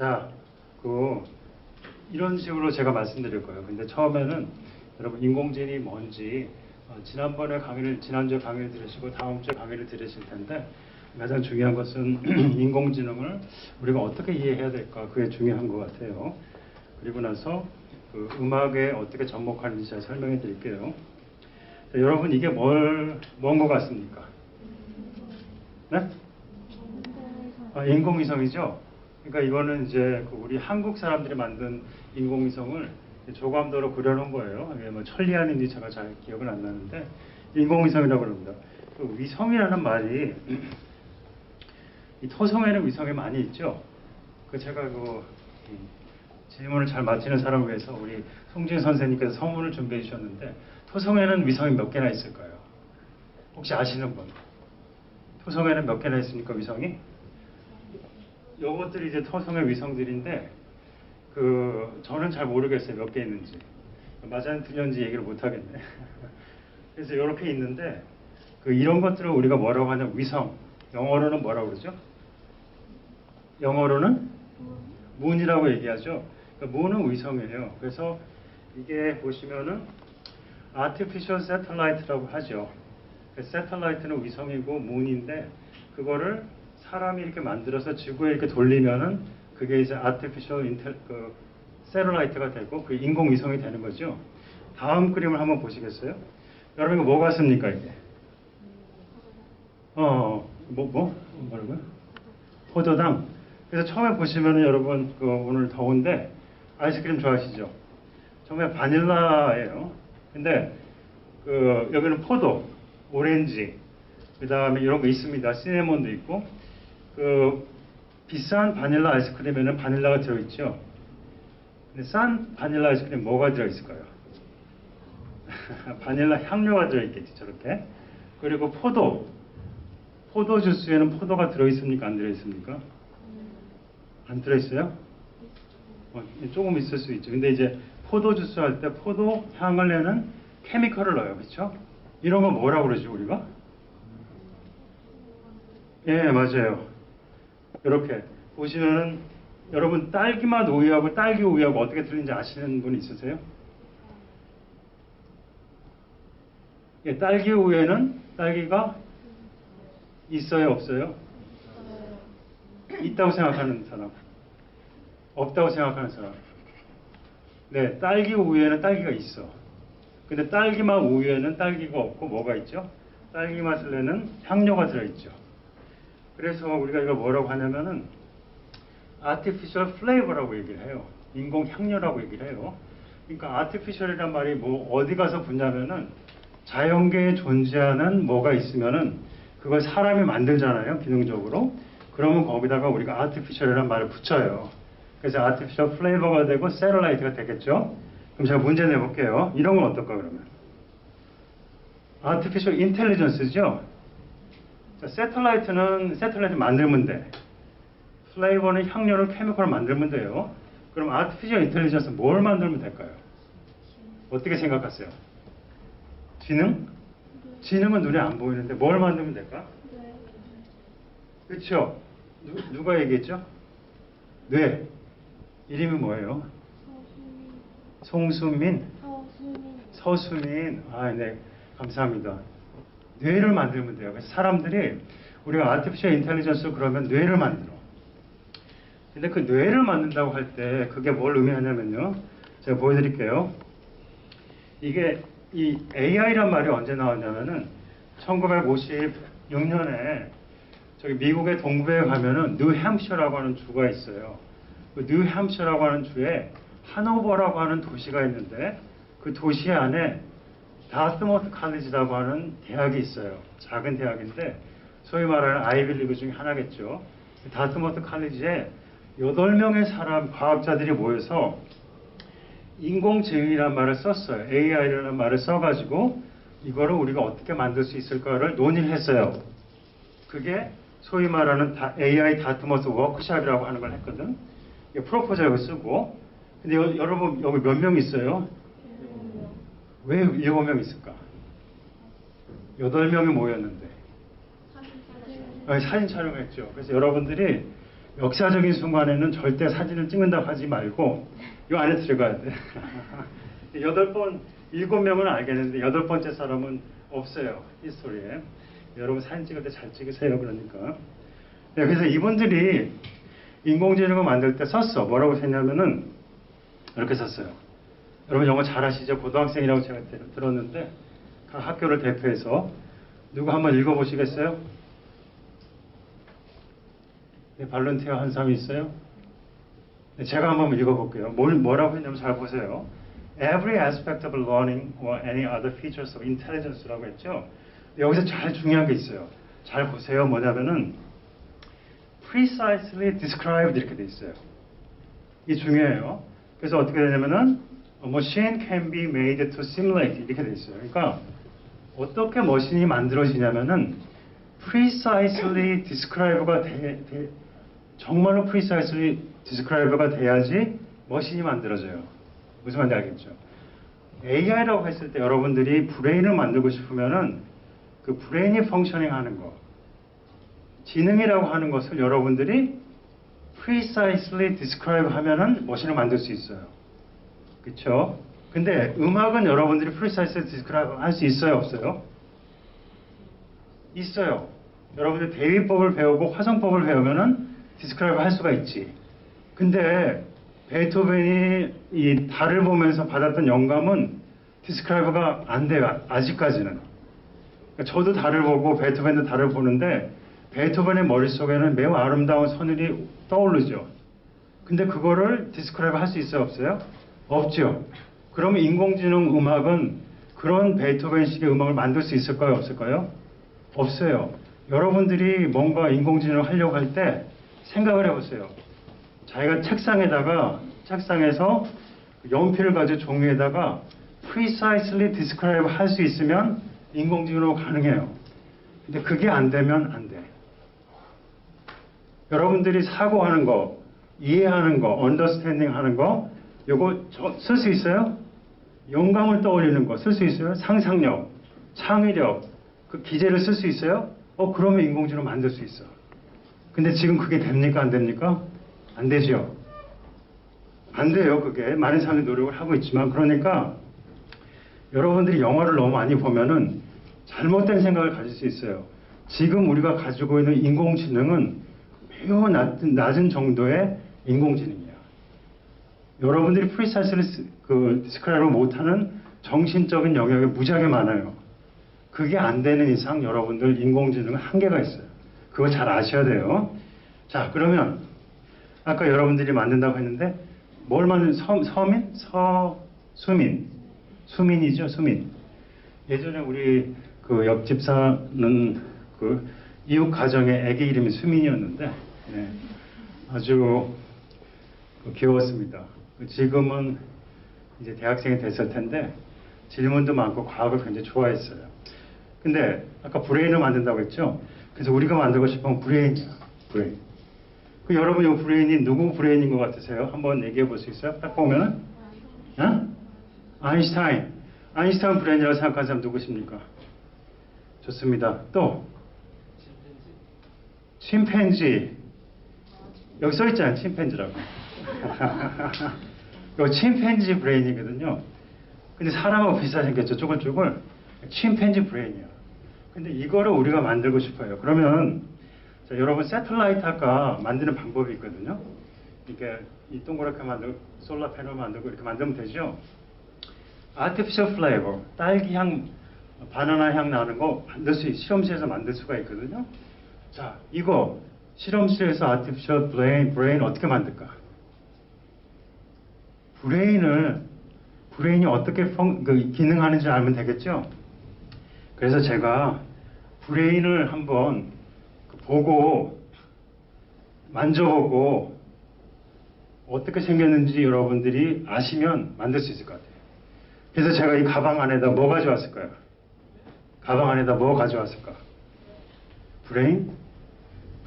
자, 이런 식으로 제가 말씀드릴 거예요. 근데 처음에는 여러분 인공지능이 뭔지 지난주에 강의를 들으시고 다음 주에 강의를 들으실 텐데 가장 중요한 것은 인공지능을 우리가 어떻게 이해해야 될까 그게 중요한 것 같아요. 그리고 나서 음악에 어떻게 접목하는지 제가 설명해 드릴게요. 자, 여러분 이게 뭔 것 같습니까? 네? 인공위성이죠. 그러니까 이거는 이제 우리 한국 사람들이 만든 인공위성을 조감도로 그려놓은 거예요. 이게 뭐 천리안인지 제가 잘 기억은 안 나는데 인공위성이라고 합니다. 위성이라는 말이 이 토성에는 위성이 많이 있죠. 제가 질문을 잘 맞히는 사람을 위해서 우리 송진 선생님께서 선물을 준비해 주셨는데 토성에는 위성이 몇 개나 있을까요? 혹시 아시는 분? 토성에는 몇 개나 있습니까, 위성이? 요것들이 이제 토성의 위성들인데 저는 잘 모르겠어요, 몇 개 있는지. 맞아요, 틀렸는지 얘기를 못 하겠네. 그래서 이렇게 있는데 이런 것들을 우리가 뭐라고 하냐면 위성. 영어로는 뭐라고 그러죠? 영어로는 문이라고 얘기하죠. 그러니까 문은 위성이에요. 그래서 이게 보시면은 artificial satellite라고 하죠. satellite는 위성이고 문인데 그거를 사람이 이렇게 만들어서 지구에 이렇게 돌리면은 그게 이제 artificial satellite가 되고 그 인공위성이 되는 거죠. 다음 그림을 한번 보시겠어요? 여러분 이거 뭐 같습니까 이게? 뭐라고요? 포도당. 그래서 처음에 보시면은 여러분 오늘 더운데 아이스크림 좋아하시죠? 처음에 바닐라예요. 근데 여기는 포도, 오렌지, 그 다음에 이런 거 있습니다. 시네몬도 있고 비싼 바닐라 아이스크림에는 바닐라가 들어있죠. 근데 싼 바닐라 아이스크림 뭐가 들어있을까요? 바닐라 향료가 들어있겠지, 저렇게. 그리고 포도 주스에는 포도가 들어있습니까? 안 들어있습니까? 안 들어있어요? 조금 있을 수 있죠. 근데 이제 포도 주스 할 때 포도 향을 내는 케미컬을 넣어요. 그렇죠? 이런 거 뭐라고 그러죠, 우리가? 예, 맞아요. 이렇게 보시면은 여러분 딸기맛 우유하고 딸기 우유하고 어떻게 틀린지 아시는 분 있으세요? 예, 딸기 우유에는 딸기가 있어요, 없어요? 있다고 생각하는 사람, 없다고 생각하는 사람. 네, 딸기 우유에는 딸기가 있어. 근데 딸기맛 우유에는 딸기가 없고 뭐가 있죠? 딸기 맛을 내는 향료가 들어있죠. 그래서 우리가 이거 뭐라고 하냐면은 artificial flavor라고 얘기를 해요. 인공 향료라고 얘기를 해요. 그러니까 artificial이란 말이 어디 가서 붙냐면은 자연계에 존재하는 뭐가 있으면은 그걸 사람이 만들잖아요, 기능적으로. 그러면 거기다가 우리가 artificial이라는 말을 붙여요. 그래서 artificial flavor가 되고 satellite가 되겠죠. 그럼 제가 문제 내볼게요. 이런 건 어떨까 그러면? artificial intelligence죠. satellite 만들면 돼. 플레이버는 향료를 케미컬을 만들면 돼요. 그럼 artificial intelligence 뭘 만들면 될까요? 어떻게 생각하세요? 지능? 지능은 눈에 안 보이는데 뭘 만들면 될까? 그렇죠? 누가 얘기했죠? 뇌. 이름이 뭐예요? 송수민? 서수민. 네. 감사합니다. 뇌를 만들면 돼요. 그래서 사람들이 우리가 artificial intelligence 그러면 뇌를 만들어. 근데 그 뇌를 만든다고 할 때 그게 뭘 의미하냐면요. 제가 보여드릴게요. 이게 이 AI란 말이 언제 나왔냐면은 1956년에 저기 미국의 동부에 가면은 뉴햄셔라고 하는 주가 있어요. 그 뉴햄셔라고 하는 주에 하노버라고 하는 도시가 있는데 그 도시 안에 다스머스 칼리지라고 하는 대학이 있어요. 작은 대학인데 소위 말하는 아이빌리그 중에 하나겠죠. 다스머스 칼리지에 8명의 과학자들이 모여서 인공지능이라는 말을 썼어요. AI라는 말을 써가지고 이거를 우리가 어떻게 만들 수 있을까를 논의를 했어요. 그게 소위 말하는 AI 다스머스 워크샵이라고 하는 걸 했거든. 프로포저를 쓰고. 근데 여러분 여기 몇 명 있어요? 왜 7명 있을까? 8명이 모였는데 사진 촬영했죠. 그래서 여러분들이 역사적인 순간에는 절대 사진을 찍는다고 하지 말고 이 안에 들어가야 돼. 8번, 7명은 알겠는데 8번째 사람은 없어요. 히스토리에. 여러분 사진 찍을 때 잘 찍으세요. 그러니까. 네, 그래서 이분들이 인공지능을 만들 때 썼어. 뭐라고 썼냐면은 이렇게 썼어요. 여러분 영어 잘하시죠? 고등학생이라고 제가 들었는데 각 학교를 대표해서 누구 한번 읽어보시겠어요? 네, 발런티어 한 사람이 있어요? 네, 제가 한번 읽어볼게요. 뭐라고 했냐면 잘 보세요. Every aspect of learning or any other features of intelligence라고 했죠. 여기서 잘 중요한 게 있어요. 잘 보세요. 뭐냐면은 precisely described 이렇게 돼 있어요. 이게 중요해요. 그래서 어떻게 되냐면은 machine can be made to simulate 이렇게 돼 있어요. 그러니까 어떻게 머신이 만들어지냐면은 precisely describe가 정말로 precisely describe가 돼야지 머신이 만들어져요. 무슨 말인지 알겠죠? AI라고 했을 때 여러분들이 브레인을 만들고 싶으면은 그 브레인이 펑셔닝 하는 거, 지능이라고 하는 것을 여러분들이 precisely describe 하면은 머신을 만들 수 있어요. 그쵸? 근데 음악은 여러분들이 precisely describe 할 수 있어요? 없어요? 있어요. 여러분들 대위법을 배우고 화성법을 배우면은 describe 할 수가 있지. 근데 베토벤이 이 달을 보면서 받았던 영감은 describe가 안 돼요. 아직까지는. 그러니까 저도 달을 보고 베토벤도 달을 보는데 베토벤의 머릿속에는 매우 아름다운 선율이 떠오르죠. 근데 그거를 디스크라이브 할 수 있어요? 없어요? 없죠. 그러면 인공지능 음악은 그런 베토벤식의 음악을 만들 수 있을까요? 없을까요? 없어요. 여러분들이 뭔가 인공지능을 하려고 할 때 생각을 해보세요. 자기가 책상에서 연필을 가지고 종이에다가 precisely describe 할 수 있으면 인공지능으로 가능해요. 근데 그게 안 되면 안 돼. 여러분들이 사고하는 거, 이해하는 거, understanding 하는 거, 요거 쓸 수 있어요? 영감을 떠올리는 거 쓸 수 있어요? 상상력, 창의력, 그 기재를 쓸 수 있어요? 그러면 인공지능 만들 수 있어. 근데 지금 그게 됩니까? 안 됩니까? 안 되죠. 안 돼요, 그게. 많은 사람들이 노력을 하고 있지만, 그러니까 여러분들이 영화를 너무 많이 보면은 잘못된 생각을 가질 수 있어요. 지금 우리가 가지고 있는 인공지능은 매우 낮은 정도의 인공지능이야. 여러분들이 프리사이스를 디스크라이브 못하는 정신적인 영역이 무지하게 많아요. 그게 안 되는 이상 여러분들 인공지능은 한계가 있어요. 그거 잘 아셔야 돼요. 자, 그러면 아까 여러분들이 만든다고 했는데 뭘 만든 수민이죠, 수민. 예전에 우리 그 옆집 사는 그 이웃 가정의 아기 이름이 수민이었는데 네, 아주 귀여웠습니다. 지금은 이제 대학생이 됐을 텐데 질문도 많고 과학을 굉장히 좋아했어요. 근데 아까 브레인을 만든다고 했죠? 그래서 우리가 만들고 싶은 건 브레인이야. 브레인. 그 여러분 이 브레인이 누구 브레인인 것 같으세요? 한번 얘기해 볼 수 있어요? 딱 보면은? 아인슈타인. 아인슈타인 브레인이라고 생각하는 사람 누구십니까? 좋습니다. 또? 침팬지. 여기 써있잖아요. 침팬지라고. 이거 침팬지 브레인이거든요. 근데 사람하고 비슷하게 생겼죠. 쪼글쪼글. 침팬지 브레인이야. 근데 이거를 우리가 만들고 싶어요. 그러면 자, 여러분 새틀라이트 아까 만드는 방법이 있거든요. 이렇게 이 동그랗게 만들고 솔라 패널 만들고 이렇게 만들면 되죠. 아티피셜 플레이버, 딸기 향, 바나나 향 나는 거 실험실에서 만들 수가 있거든요. 자, 이거 실험실에서 아티피셜 브레인 어떻게 만들까? 브레인이 어떻게 기능하는지 알면 되겠죠? 그래서 제가 브레인을 한번 보고 만져보고 어떻게 생겼는지 여러분들이 아시면 만들 수 있을 것 같아요. 그래서 제가 이 가방 안에다 뭐 가져왔을까요? 가방 안에다 뭐 가져왔을까? 브레인?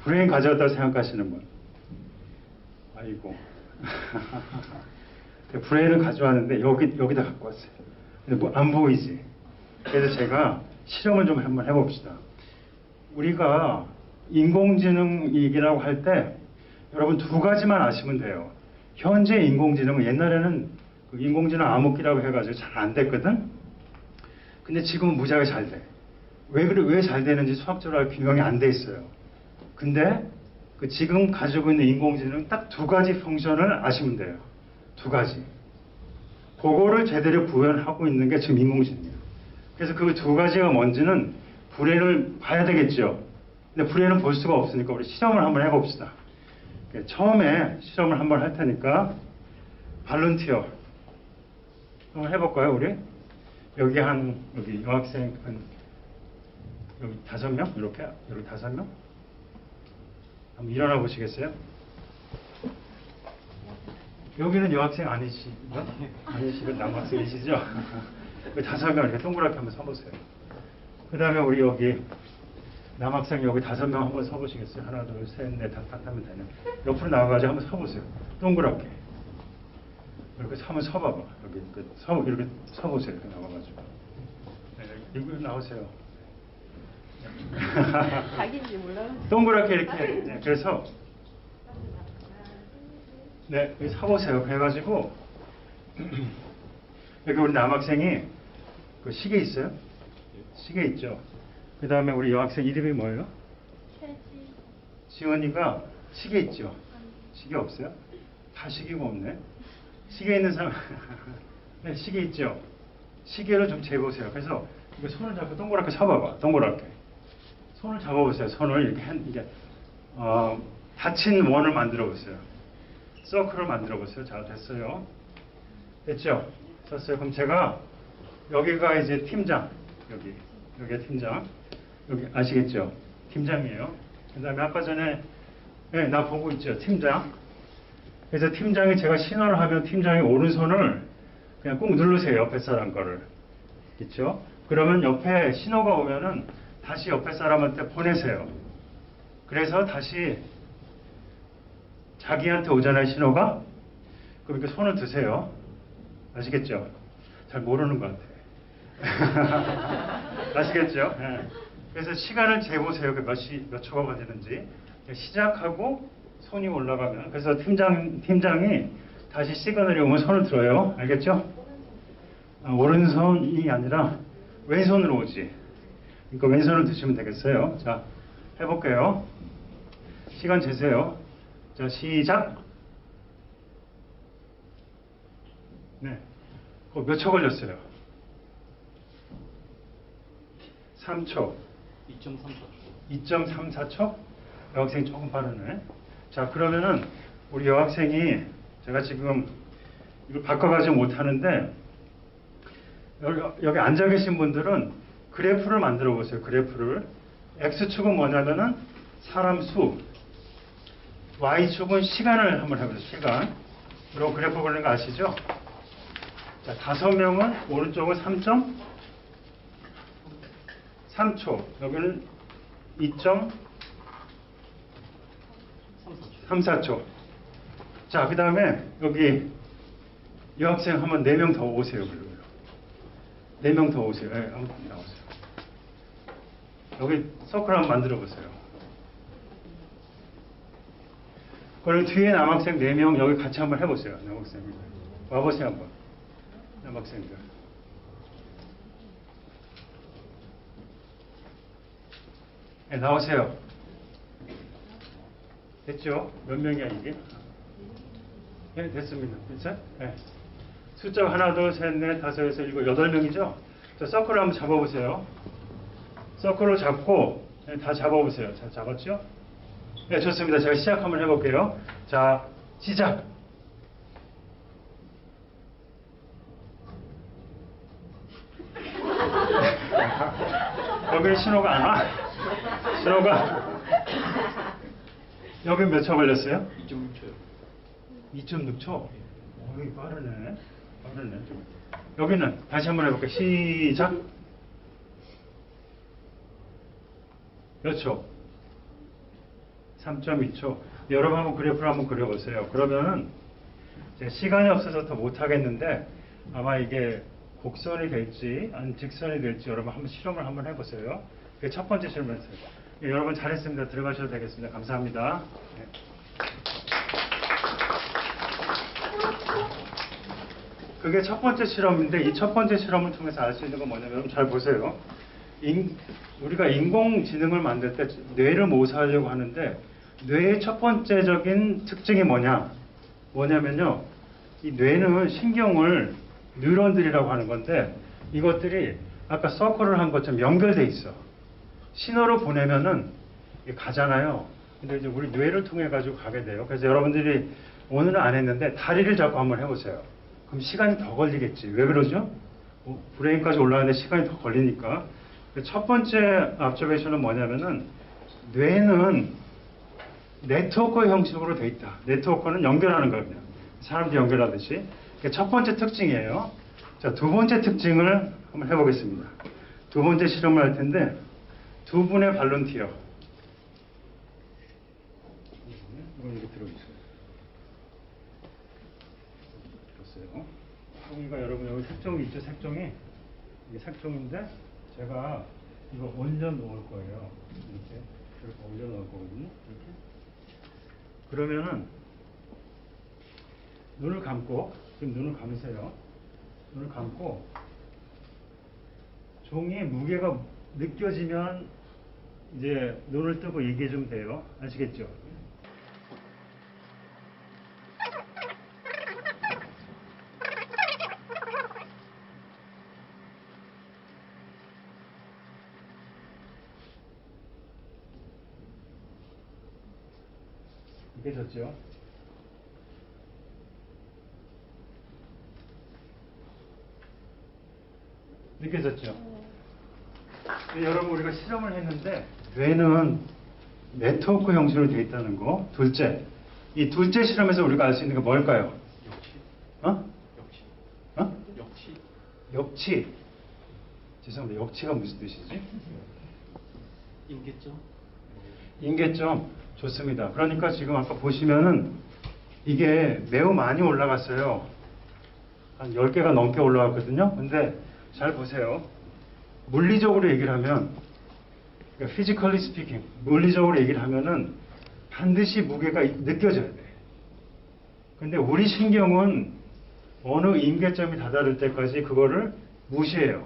브레인 가져왔다고 생각하시는 분? 아이고. 브레인을 가져왔는데 여기다 갖고 왔어요. 근데 뭐 안 보이지? 그래서 제가 실험을 좀 한번 해봅시다. 우리가 인공지능 얘기라고 할 때 여러분 두 가지만 아시면 돼요. 현재 인공지능은 옛날에는 그 인공지능 암흑기라고 해가지고 잘 안 됐거든. 근데 지금은 무지하게 잘 돼. 왜 그래, 왜 잘 되는지 수학적으로 규명이 안 돼 있어요. 근데 그 지금 가지고 있는 인공지능은 딱 두 가지 펑션을 아시면 돼요. 두 가지. 그거를 제대로 구현하고 있는 게 지금 인공지능이에요. 그래서 그 두 가지가 뭔지는 불행을 봐야 되겠죠. 근데 불행은 볼 수가 없으니까 우리 실험을 한번 해봅시다. 처음에 실험을 한번 할 테니까 발런티어 한번 해볼까요, 우리? 여기 여학생 여기 5명? 이렇게? 여기 5명? 한번 일어나 보시겠어요? 여기는 여학생 아니시죠? 아니시고 남학생이시죠? 여기 5명 이렇게 동그랗게 한번 서보세요. 그 다음에 우리 여기 남학생 여기 5명 한번 서보시겠어요? 하나, 둘, 셋, 넷, 다섯 하면 되는. 옆으로 나와가지고 한번 서보세요. 동그랗게. 이렇게 한번 서봐봐. 여기 이렇게 서보세요. 이렇게 나와가지고. 네, 여기 나오세요. 자기인지 몰라요. 동그랗게 이렇게. 네, 그래서 네, 여기 서보세요. 그래가지고 여기 우리 남학생이 그 시계 있어요? 시계 있죠. 그 다음에 우리 여학생 이름이 뭐예요? 최지. 지원이가 시계 있죠? 시계 없어요? 다 시계가 없네. 시계 있는 사람, 네, 시계 있죠? 시계를 좀 재보세요. 그래서 이거 손을 잡고 동그랗게 잡아봐. 동그랗게. 손을 잡아보세요. 손을 이렇게 닫힌 원을 만들어 보세요. 서클을 만들어 보세요. 자, 됐어요. 됐죠? 됐어요. 그럼 제가 여기가 이제 팀장. 여기가 팀장. 여기 아시겠죠? 팀장이에요. 그 다음에 아까 전에 네, 나 보고 있죠? 팀장. 그래서 팀장이 제가 신호를 하면 팀장이 오른손을 그냥 꾹 누르세요. 옆에 사람 거를. 그렇죠? 그러면 옆에 신호가 오면은 다시 옆에 사람한테 보내세요. 그래서 다시 자기한테 오잖아요. 신호가. 그럼 이렇게 손을 드세요. 아시겠죠? 잘 모르는 것 같아요. 아시겠죠? 네. 그래서 시간을 재보세요. 몇 초가 걸리는지. 시작하고 손이 올라가면. 그래서 팀장이 다시 시그널이 오면 손을 들어요. 알겠죠? 오른손이 아니라 왼손으로 오지. 그러니까 왼손을 드시면 되겠어요. 자, 해볼게요. 시간 재세요. 자, 시작. 네. 몇 초 걸렸어요? 3초. 2.34초. 2.34초? 여학생이 조금 빠르네. 자, 그러면은 우리 여학생이 제가 지금 이걸 바꿔가지 못하는데 여기 앉아 계신 분들은 그래프를 만들어 보세요. 그래프를. X축은 뭐냐면은 사람 수, Y축은 시간을 한번 해보세요. 시간. 그리고 그래프 그리는 거 아시죠? 자, 5명은 오른쪽은 3.3초. 여기는 2.34초. 자, 그 다음에 여기 여학생 한번 4명 더 오세요. 4명 더 오세요. 네, 한번 나오세요. 여기 서클 한번 만들어 보세요. 그리고 뒤에 남학생 4명 여기 같이 한번 해보세요. 남학생. 와보세요, 한번. 남학생들. 네, 나오세요. 됐죠? 몇 명이야, 이게? 네, 됐습니다. 됐죠? 네. 숫자가 하나, 둘, 셋, 넷, 다섯, 여섯, 일곱, 8명이죠? 자, 서클을 한번 잡아보세요. 서클을 잡고, 네, 다 잡아보세요. 자, 잡았죠? 네, 좋습니다. 제가 시작 한번 해볼게요. 자, 시작! 여기는 신호가 안 와? 신호가 여기 몇 초 걸렸어요? 2.6초요. 2.6초? 여기 빠르네. 여기는 다시 한번 해볼게요. 시작. 몇 초? 3.2초. 여러분 한번 그래프를 한번 그려보세요. 그러면은 시간이 없어서 더 못하겠는데 아마 이게 곡선이 될지 아니면 직선이 될지 여러분 한번 실험을 한번 해보세요. 그게 첫 번째 실험이었어요. 여러분 잘했습니다. 들어가셔도 되겠습니다. 감사합니다. 네. 그게 첫 번째 실험인데 이 첫 번째 실험을 통해서 알 수 있는 건 뭐냐면 여러분 잘 보세요. 우리가 인공지능을 만들 때 뇌를 모사하려고 하는데 뇌의 첫 번째적인 특징이 뭐냐면요. 이 뇌는 신경을 뉴런들이라고 하는 건데 이것들이 아까 서클을 한 것처럼 연결돼 있어. 신호를 보내면은 이게 가잖아요. 근데 이제 우리 뇌를 통해 가지고 가게 돼요. 그래서 여러분들이 오늘은 안 했는데 다리를 잡고 한번 해보세요. 그럼 시간이 더 걸리겠지. 왜 그러죠? 브레인까지 올라가는데 시간이 더 걸리니까. 첫 번째 observation은 뭐냐면은 뇌는 네트워크 형식으로 돼 있다. 네트워크는 연결하는 거예요. 그냥. 사람들이 연결하듯이. 그게 첫 번째 특징이에요. 자, 두 번째 특징을 한번 해보겠습니다. 두 번째 실험을 할 텐데 두 분의 발론티어. 이거 이렇게 들어주세요. 들었어요. 색종이가 여러분 여기 색종이 있죠? 색종이. 이게 색종인데 제가 이거 올려 놓을 거예요. 이렇게 올려 놓을 거거든요. 이렇게. 그러면은 눈을 감고 지금 눈을 감으세요. 눈을 감고 종이의 무게가 느껴지면 이제 눈을 뜨고 얘기해 주면 돼요. 아시겠죠? 느껴졌죠? 느껴졌죠? 여러분 우리가 실험을 했는데 뇌는 네트워크 형식으로 되어 있다는 거. 둘째, 이 둘째 실험에서 우리가 알 수 있는 게 뭘까요? 역치. 어? 역치. 어? 역치. 역치. 죄송합니다. 역치가 무슨 뜻이지? 인계점. 인계점. 좋습니다. 그러니까 지금 아까 보시면은 이게 매우 많이 올라갔어요. 한 10개가 넘게 올라갔거든요. 근데 잘 보세요. 물리적으로 얘기를 하면, 그러니까 physically speaking, 물리적으로 얘기를 하면은 반드시 무게가 느껴져야 돼. 근데 우리 신경은 어느 임계점이 다다를 때까지 그거를 무시해요.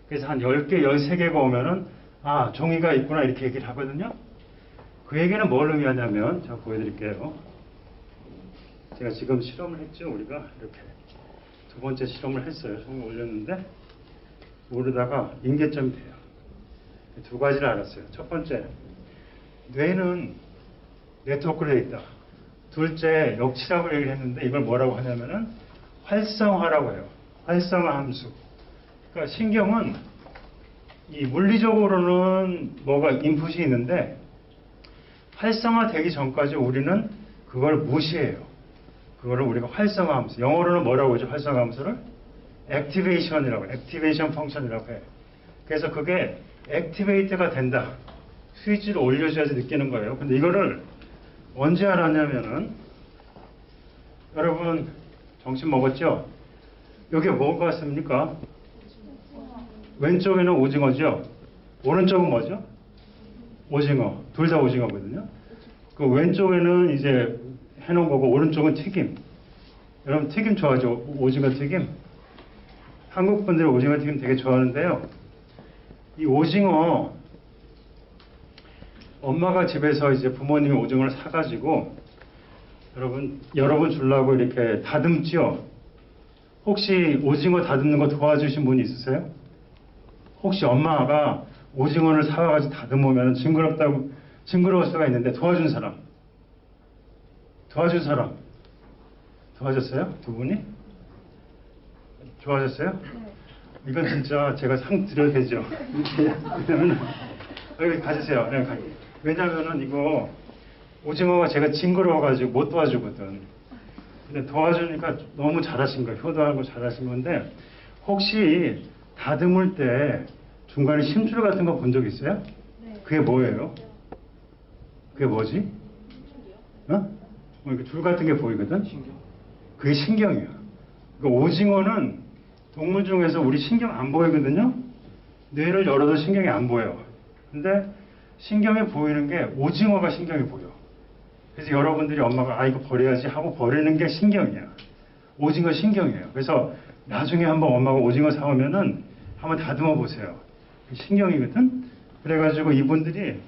그래서 한 10개, 13개가 오면은 아, 종이가 있구나 이렇게 얘기를 하거든요. 그 얘기는 뭘 의미하냐면 제가 보여드릴게요. 제가 지금 실험을 했죠. 우리가 이렇게 두 번째 실험을 했어요. 종이 올렸는데 모르다가 임계점이 돼요. 두 가지를 알았어요. 첫 번째, 뇌는 네트워크로 되어 있다. 둘째, 역치라고 얘기를 했는데 이걸 뭐라고 하냐면은 활성화라고 해요. 활성화 함수. 그러니까 신경은 이 물리적으로는 뭐가 인풋이 있는데 활성화되기 전까지 우리는 그걸 무시해요. 그거를 우리가 활성화 함수. 영어로는 뭐라고 하죠? 활성화 함수를? 액티베이션이라고 해요. 액티베이션 펑션이라고 해요. 그래서 그게 액티베이트가 된다. 스위치를 올려줘야지 느끼는 거예요. 근데 이거를 언제 알았냐면은 여러분 점심 먹었죠? 여기 뭐가 있습니까? 왼쪽에는 오징어죠? 오른쪽은 뭐죠? 오징어. 둘 다 오징어거든요. 그 왼쪽에는 이제 해놓은 거고 오른쪽은 튀김. 여러분 튀김 좋아하죠? 오징어 튀김? 한국 분들이 오징어 튀김 되게 좋아하는데요. 이 오징어 엄마가 집에서 이제 부모님이 오징어를 사가지고 여러분 주려고 이렇게 다듬지요. 혹시 오징어 다듬는 거 도와주신 분이 있으세요? 혹시 엄마가 오징어를 사와가지고 다듬으면 징그러울 수가 있는데 도와준 사람? 도와줬어요? 두 분이? 좋아하셨어요? 이건 진짜 제가 상 드려야 되죠. 왜냐면 여기 가주세요. 네, 왜냐면은 이거 오징어가 제가 징그러워가지고 못 도와주거든. 근데 도와주니까 너무 잘하신 거예요. 효도하고 잘하신 건데 혹시 다듬을 때 중간에 심줄 같은 거 본 적 있어요? 네. 그게 뭐예요? 그게 뭐지? 어? 이렇게 줄 같은 게 보이거든? 신경. 그게 신경이야. 그러니까 오징어는 동물 중에서 우리 신경 안 보이거든요? 뇌를 열어도 신경이 안 보여. 근데 신경이 보이는 게 오징어가 신경이 보여. 그래서 여러분들이 엄마가 아 이거 버려야지 하고 버리는 게 신경이야. 오징어 신경이에요. 그래서 나중에 한번 엄마가 오징어 사오면은 한번 다듬어 보세요. 신경이거든. 그래가지고 이분들이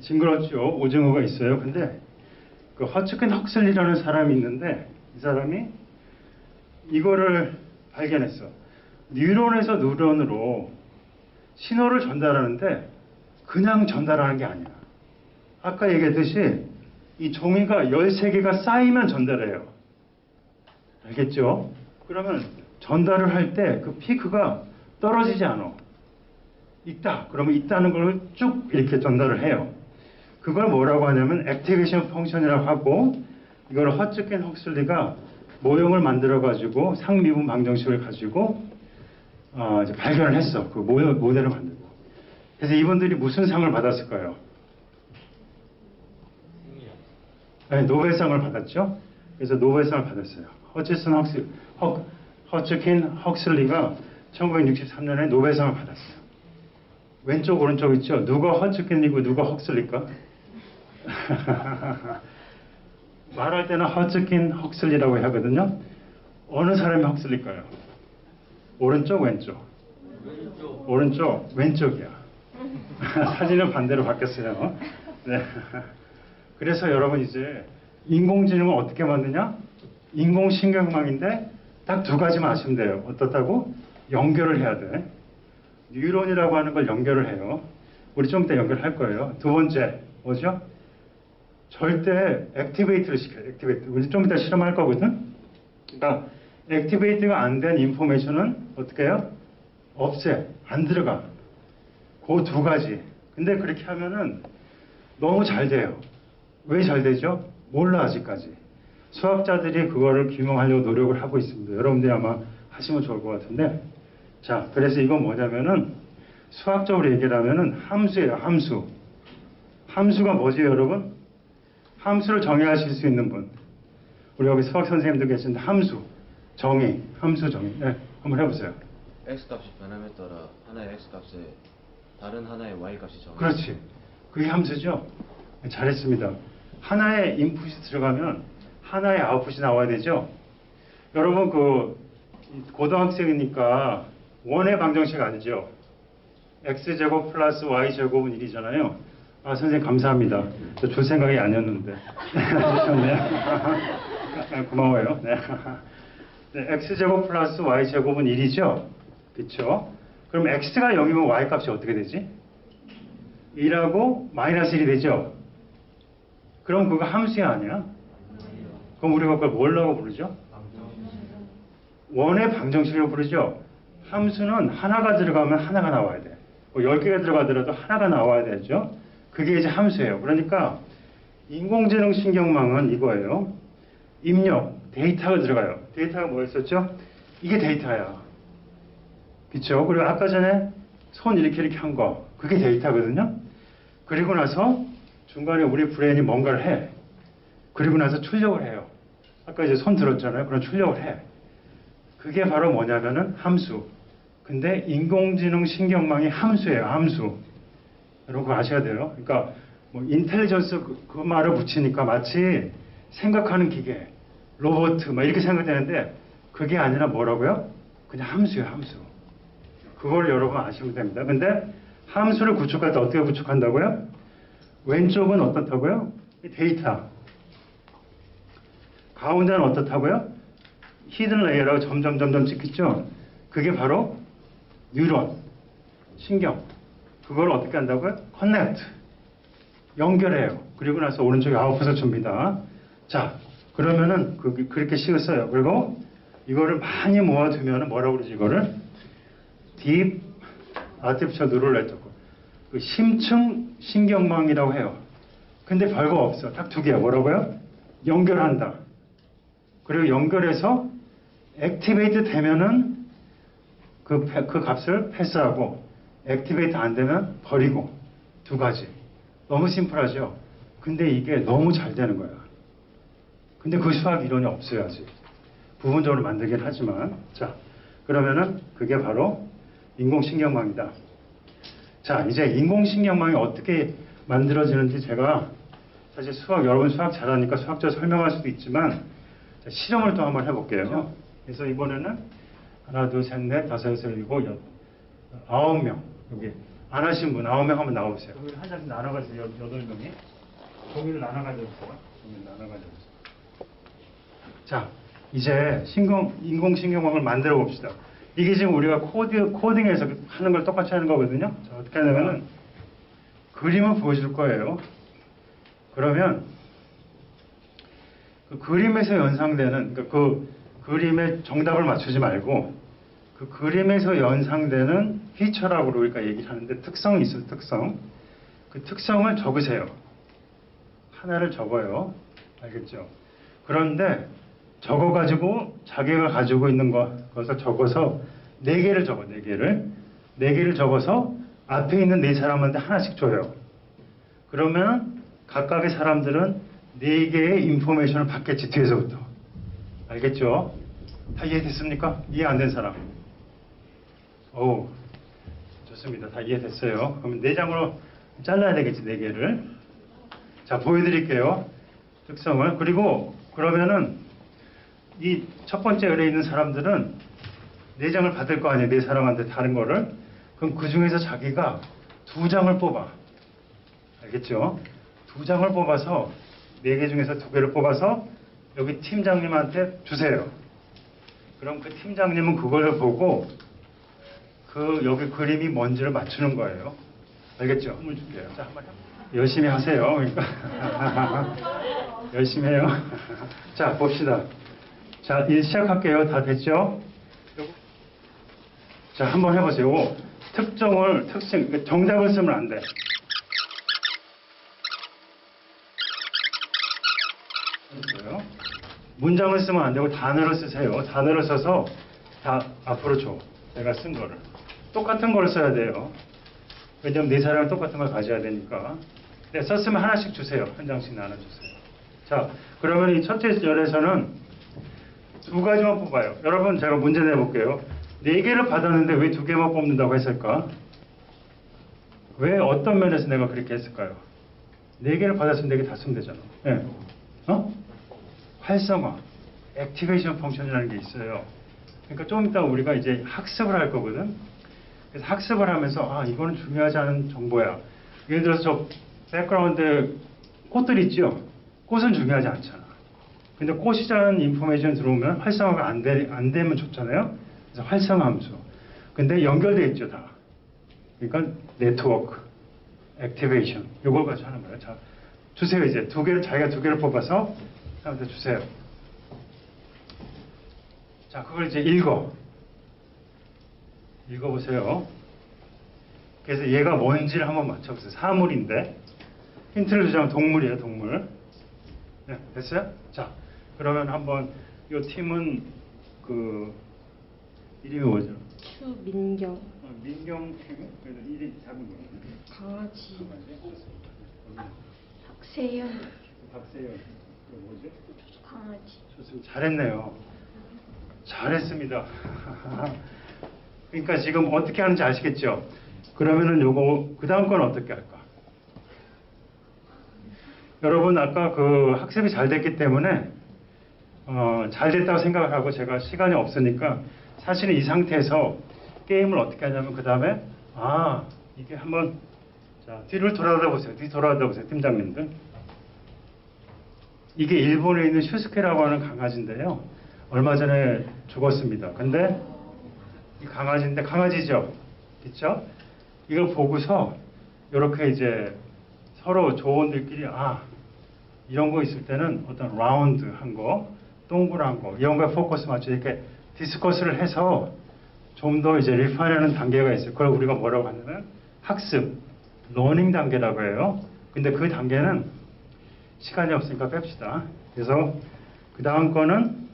징그럽죠. 오징어가 있어요. 근데 그 허츠킨 헉슬리라는 사람이 있는데 이 사람이 이거를 발견했어. 뉴런에서 뉴런으로 신호를 전달하는데 그냥 전달하는 게 아니야. 아까 얘기했듯이 이 종이가 13개가 쌓이면 전달해요. 알겠죠? 그러면 전달을 할 때 그 피크가 떨어지지 않아. 있다. 그러면 있다는 걸 쭉 이렇게 전달을 해요. 그걸 뭐라고 하냐면 액티베이션 펑션이라고 하고 이걸 허츠킨 헉슬리가 모형을 만들어 가지고 상미분 방정식을 가지고 이제 발견을 했어. 그 모델을 만들고. 그래서 이분들이 무슨 상을 받았을까요? 네, 노벨상을 받았죠. 그래서 노벨상을 받았어요. 허츠킨 헉슬리가 1963년에 노벨상을 받았어요. 왼쪽 오른쪽 있죠. 누가 허츠킨이고 누가 헉슬리일까? 말할 때는 허츠킨 헉슬리라고 하거든요. 어느 사람이 헉슬리일까요? 오른쪽 왼쪽? 오른쪽 왼쪽이야. 사진은 반대로 바뀌었어요. 네. 그래서 여러분 이제 인공지능은 어떻게 만드냐? 인공신경망인데 딱 두 가지만 아시면 돼요. 어떻다고? 연결을 해야 돼. 뉴런이라고 하는 걸 연결을 해요. 우리 좀 이따 연결할 거예요. 두 번째 뭐죠? 절대 액티베이트를 시켜요. 액티베이트. 우리 좀 이따 실험할 거거든. 그러니까 액티베이트가 안 된 인포메이션은 어떻게 해요? 없애. 안 들어가. 그 두 가지. 근데 그렇게 하면은 너무 잘 돼요. 왜 잘 되죠? 몰라 아직까지. 수학자들이 그거를 규명하려고 노력을 하고 있습니다. 여러분들이 아마 하시면 좋을 것 같은데 자, 그래서 이건 뭐냐면은 수학적으로 얘기를 하면은 함수예요. 함수. 함수가 뭐지 여러분? 함수를 정의하실 수 있는 분. 우리 여기 수학 선생님도 계신데 함수. 정의. 함수 정의. 네, 한번 해보세요. x값이 변함에 따라 하나의 x값에 다른 하나의 y값이 정해. 그렇지. 그게 함수죠? 네, 잘했습니다. 하나의 인풋이 들어가면 하나의 아웃풋이 나와야 되죠? 여러분 그 고등학생이니까 원의 방정식 아니죠? x제곱 플러스 y제곱은 1이잖아요. 아 선생님 감사합니다. 저 줄 생각이 아니었는데. 네. 고마워요. 네. 네, x제곱 플러스 y제곱은 1이죠? 그렇죠? 그럼 x가 0이면 y값이 어떻게 되지? 1하고 마이너스 1이 되죠? 그럼 그거 함수야 아니야? 그럼 우리가 그걸 뭐라고 부르죠? 원의 방정식으로 부르죠? 함수는 하나가 들어가면 하나가 나와야 돼. 10개가 들어가더라도 하나가 나와야 되죠? 그게 이제 함수예요. 그러니까 인공지능 신경망은 이거예요. 입력, 데이터가 들어가요. 데이터가 뭐였었죠? 이게 데이터야. 그쵸? 그리고 아까 전에 손 이렇게 한 거. 그게 데이터거든요? 그리고 나서 중간에 우리 브레인이 뭔가를 해. 그리고 나서 출력을 해요. 아까 이제 손 들었잖아요. 그럼 출력을 해. 그게 바로 뭐냐면은 함수. 근데 인공지능 신경망이 함수예요. 함수. 여러분 그거 아셔야 돼요. 그러니까 뭐 인텔리전스 그 말을 붙이니까 마치 생각하는 기계, 로봇 막 이렇게 생각되는데 그게 아니라 뭐라고요? 그냥 함수예요. 함수. 그걸 여러분 아시면 됩니다. 근데 함수를 구축할 때 어떻게 구축한다고요? 왼쪽은 어떻다고요? 데이터. 가운데는 어떻다고요? 히든 레이어라고 점점 찍혔죠? 그게 바로 뉴런, 신경. 그걸 어떻게 한다고요? 커넥트. 연결해요. 그리고 나서 오른쪽에 아웃풋을 줍니다. 자, 그러면은 그렇게 식을 써요. 그리고 이거를 많이 모아두면 뭐라고 그러지 이거를? 딥 아티피셜 뉴럴 네트워크. 그 심층 신경망이라고 해요. 근데 별거 없어. 딱 두 개야. 뭐라고요? 연결한다. 그리고 연결해서 액티베이트 되면은 그 값을 패스하고 액티베이트 안 되면 버리고 두 가지. 너무 심플하죠? 근데 이게 너무 잘 되는 거야. 근데 그 수학 이론이 없어요, 아직. 부분적으로 만들긴 하지만. 자, 그러면은 그게 바로 인공신경망이다. 자, 이제 인공신경망이 어떻게 만들어지는지 제가 사실 여러분 수학 잘하니까 수학적으로 설명할 수도 있지만 자, 실험을 또 한번 해볼게요. 그래서 이번에는 하나, 둘, 셋, 넷, 다섯, 여섯, 일곱, 여덟, 9명. 여기 안 하신 분 9명 한번 나와보세요. 여기 한 장씩 나눠가지고 8명이 종이를 나눠가지고 종이를 나눠가지고. 자, 이제 인공신경망을 만들어 봅시다. 이게 지금 우리가 코딩에서 하는 걸 똑같이 하는 거거든요. 자, 어떻게 하냐면은 그림을 보여줄 거예요. 그러면 그 그림에서 연상되는 그 그림의 정답을 맞추지 말고 그 그림에서 연상되는 피처라고 우리가 얘기를 하는데 특성이 있어요. 특성. 그 특성을 적으세요. 하나를 적어요. 알겠죠? 그런데 적어가지고 자기가 가지고 있는 것을 적어서 4개를 적어. 4개를. 4개를 적어서 앞에 있는 4사람한테 하나씩 줘요. 그러면 각각의 사람들은 4개의 인포메이션을 받겠지. 뒤에서부터. 알겠죠? 다 이해됐습니까? 이해 안 된 사람? 오, 좋습니다. 다 이해됐어요. 그러면 4장으로 잘라야 되겠지. 4개를. 자, 보여드릴게요. 특성을. 그리고 그러면은 이 첫 번째 열에 있는 사람들은 4장을 받을 거 아니에요. 4사람한테 다른 거를. 그럼 그 중에서 자기가 2장을 뽑아. 알겠죠? 2장을 뽑아서 4개 중에서 2개를 뽑아서 여기 팀장님한테 주세요. 그럼 그 팀장님은 그걸 보고 그 여기 그림이 뭔지를 맞추는 거예요. 알겠죠? 한번 줄게요. 자, 한번 열심히 하세요. 그러니까 열심히 해요. 자, 봅시다. 자, 이제 시작할게요. 다 됐죠? 자, 한번 해보세요. 특징, 정답을 쓰면 안 돼. 문장을 쓰면 안 되고 단어를 쓰세요. 단어를 써서 다 앞으로 줘. 내가 쓴 거를. 똑같은 걸 써야 돼요. 왜냐면 4사람은 똑같은 걸 가져야 되니까. 네, 썼으면 하나씩 주세요. 한 장씩 나눠주세요. 자, 그러면 이 첫째 열에서는 2가지만 뽑아요. 여러분, 제가 문제 내볼게요. 4개를 받았는데 왜 2개만 뽑는다고 했을까? 왜 어떤 면에서 내가 그렇게 했을까요? 4개를 받았으면 4개 다 쓰면 되잖아. 네. 활성화, 액티베이션 펑션이라는 게 있어요. 그러니까 좀 이따 우리가 이제 학습을 할 거거든. 그래서 학습을 하면서 이거는 중요하지 않은 정보야. 예를 들어서 저 백그라운드에 꽃들 있죠? 꽃은 중요하지 않잖아. 근데 꽃이라는 인포메이션 들어오면 활성화가 안 되면 좋잖아요. 그래서 활성화 함수. 근데 연결돼 있죠, 다. 그러니까 네트워크, 액티베이션. 이걸 가지고 하는 거예요. 자, 주세요, 이제. 자기가 2개를 뽑아서 사람한테 주세요. 자, 그걸 이제 읽어보세요. 그래서 얘가 뭔지를 한번 맞춰보세요. 사물인데 힌트를 주자면 동물이에요. 동물. 네, 됐어요? 자, 그러면 한번 이 팀은 그 이름이 뭐죠? 추민경. 민경 팀? 그래서 이름이 작은 거. 강아지. 좋습니다. 박세연. 박세연. 그 뭐죠? 강아지. 좋습니다. 잘했네요. 잘했습니다. 그러니까 지금 어떻게 하는지 아시겠죠? 그러면은 요거 그 다음 건 어떻게 할까? 여러분 아까 그 학습이 잘 됐기 때문에 잘 됐다고 생각을 하고 제가 시간이 없으니까 사실은 이 상태에서 게임을 어떻게 하냐면 그 다음에 이게 한번 자 뒤를 돌아다 보세요. 팀장님들. 이게 일본에 있는 슈스케라고 하는 강아지인데요. 얼마 전에 죽었습니다. 근데 이 강아지죠? 그쵸? 이걸 보고서 이렇게 이제 서로 조원들끼리 이런 거 있을 때는 어떤 라운드한 거, 동그란 거 이런 거에 포커스 맞춰 이렇게 디스커스를 해서 좀 더 이제 리파인하는 단계가 있어요. 그걸 우리가 뭐라고 하냐면 학습, 러닝 단계라고 해요. 근데 그 단계는 시간이 없으니까 뺍시다. 그래서 그 다음 거는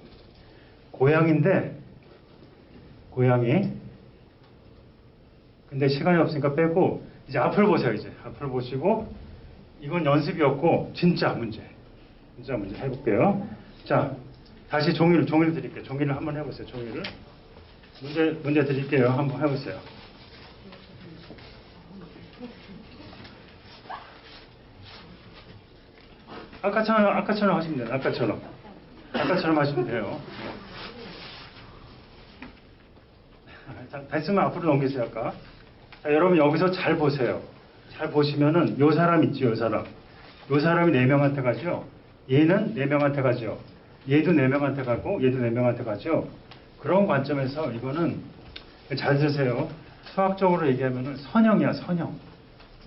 고양인데 고양이. 근데 시간이 없으니까 빼고 이제 앞을 보세요. 이제 앞을 보시고 이건 연습이었고 진짜 문제 해볼게요. 자, 다시 종이를 드릴게요. 종이를 한번 해보세요. 종이를 문제 드릴게요. 한번 해보세요. 아까처럼 하시면 돼요. 아까처럼. 아까처럼 하시면 돼요. 자, 됐으면 앞으로 넘기세요, 아까. 자, 여러분 여기서 잘 보세요. 잘 보시면은 요 사람 있죠, 요 사람. 요 사람이 4명한테 가죠. 얘는 4명한테 가죠. 얘도 4명한테 가고 얘도 4명한테 가죠. 그런 관점에서 이거는 잘 드세요. 수학적으로 얘기하면은 선형이야, 선형.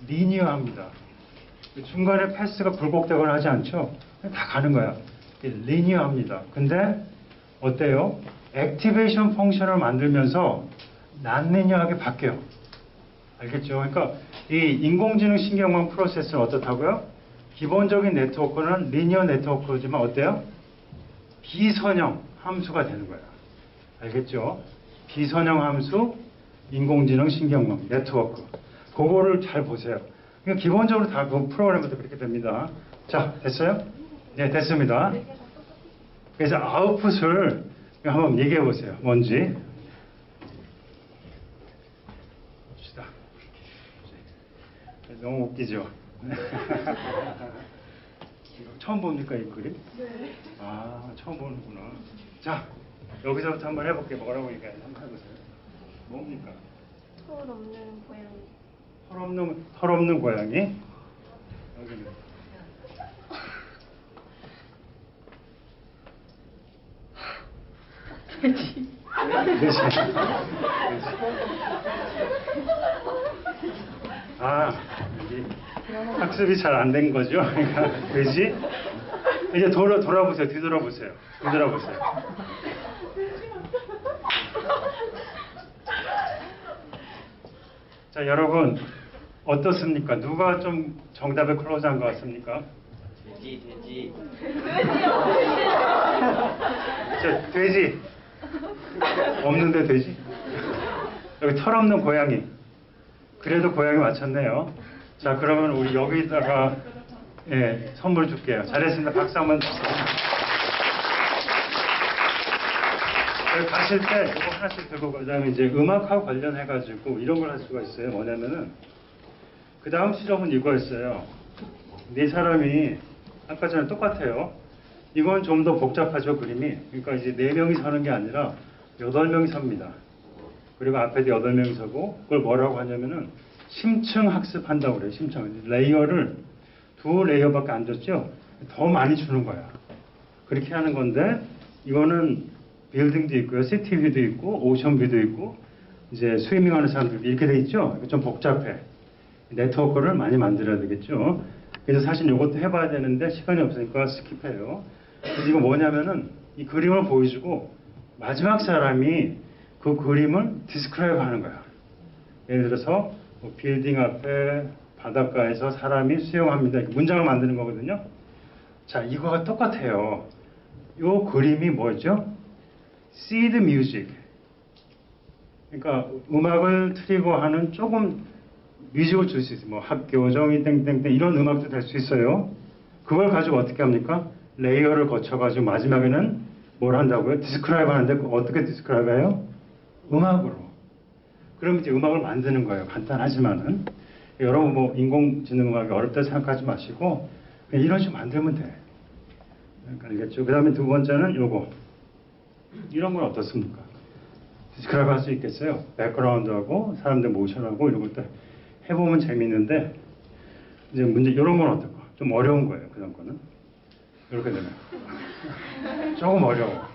리니어합니다. 중간에 패스가 굴곡되거나 하지 않죠. 다 가는 거야. 리니어합니다. 근데 어때요? 액티베이션 펑션을 만들면서 난리니어하게 바뀌어요. 알겠죠? 그러니까 이 인공지능 신경망 프로세스는 어떻다고요? 기본적인 네트워크는 리니어 네트워크지만 어때요? 비선형 함수가 되는 거야. 알겠죠? 비선형 함수, 인공지능 신경망 네트워크. 그거를 잘 보세요. 그러니까 기본적으로 다 그 프로그램부터 그렇게 됩니다. 자, 됐어요? 네, 됐습니다. 그래서 아웃풋을 한번 얘기해 보세요. 뭔지. 봅시다. 너무 웃기죠? 처음 봅니까, 이 그림? 네. 아, 처음 보는구나. 자, 여기서부터 한번 해볼게요. 뭐라고 얘기하는지 한번 해보세요. 뭡니까? 털 없는 고양이. 털 없는 고양이. 여기는. 돼지. 돼지. 아, 여기 학습이 잘 안 된 거죠? 그러니까 돼지. 이제 돌아보세요. 뒤돌아보세요. 뒤돌아보세요. 자, 여러분 어떻습니까? 누가 좀 정답에 클로즈한 것 같습니까? 돼지. 자, 돼지. 없는데 돼지? 여기 털 없는 고양이. 그래도 고양이 맞췄네요. 자, 그러면 우리 여기다가 예, 선물 줄게요. 잘했습니다. 박수 한번 주세요. 여기 가실 때 이거 하나씩 들고 그다음에 이제 음악하고 관련해가지고 이런 걸 할 수가 있어요. 뭐냐면은 그 다음 실험은 이거였어요. 네 사람이 아까 전에 똑같아요. 이건 좀 더 복잡하죠, 그림이. 그러니까 이제 4명이 사는 게 아니라 8명이 삽니다. 그리고 앞에도 8명이 서고 그걸 뭐라고 하냐면은 심층 학습한다고 그래요. 심층. 레이어를 2레이어밖에 안 줬죠. 더 많이 주는 거야. 그렇게 하는 건데 이거는 빌딩도 있고요. 시티뷰도 있고 오션뷰도 있고 이제 스위밍하는 사람들도 이렇게 돼 있죠. 좀 복잡해. 네트워크를 많이 만들어야 되겠죠. 그래서 사실 이것도 해봐야 되는데 시간이 없으니까 스킵해요. 그래서 이거 뭐냐면은 이 그림을 보여주고 마지막 사람이 그 그림을 디스크라이브 하는 거야. 예를 들어서 뭐 빌딩 앞에 바닷가에서 사람이 수영합니다. 이렇게 문장을 만드는 거거든요. 자, 이거가 똑같아요. 이 그림이 뭐죠? seed music. 그러니까 음악을 트리거하는 조금 뮤직을 줄 수 있어요. 뭐 학교 정의 땡땡땡 이런 음악도 될 수 있어요. 그걸 가지고 어떻게 합니까? 레이어를 거쳐가지고 마지막에는 뭘 한다고요? 디스크라이브 하는데 어떻게 디스크라이브 해요? 음악으로. 그럼 이제 음악을 만드는 거예요. 간단하지만은. 여러분 뭐 인공지능 음악이 어렵다 생각하지 마시고 그냥 이런 식으로 만들면 돼. 알겠죠? 그 다음에 두 번째는 요거. 이런 건 어떻습니까? 디스크라이브 할 수 있겠어요? 백그라운드하고 사람들 모션하고 이런 것들 해보면 재밌는데 이제 문제 이런 건 어떨까? 좀 어려운 거예요. 그런 거는. 이렇게 되면 조금 어려워.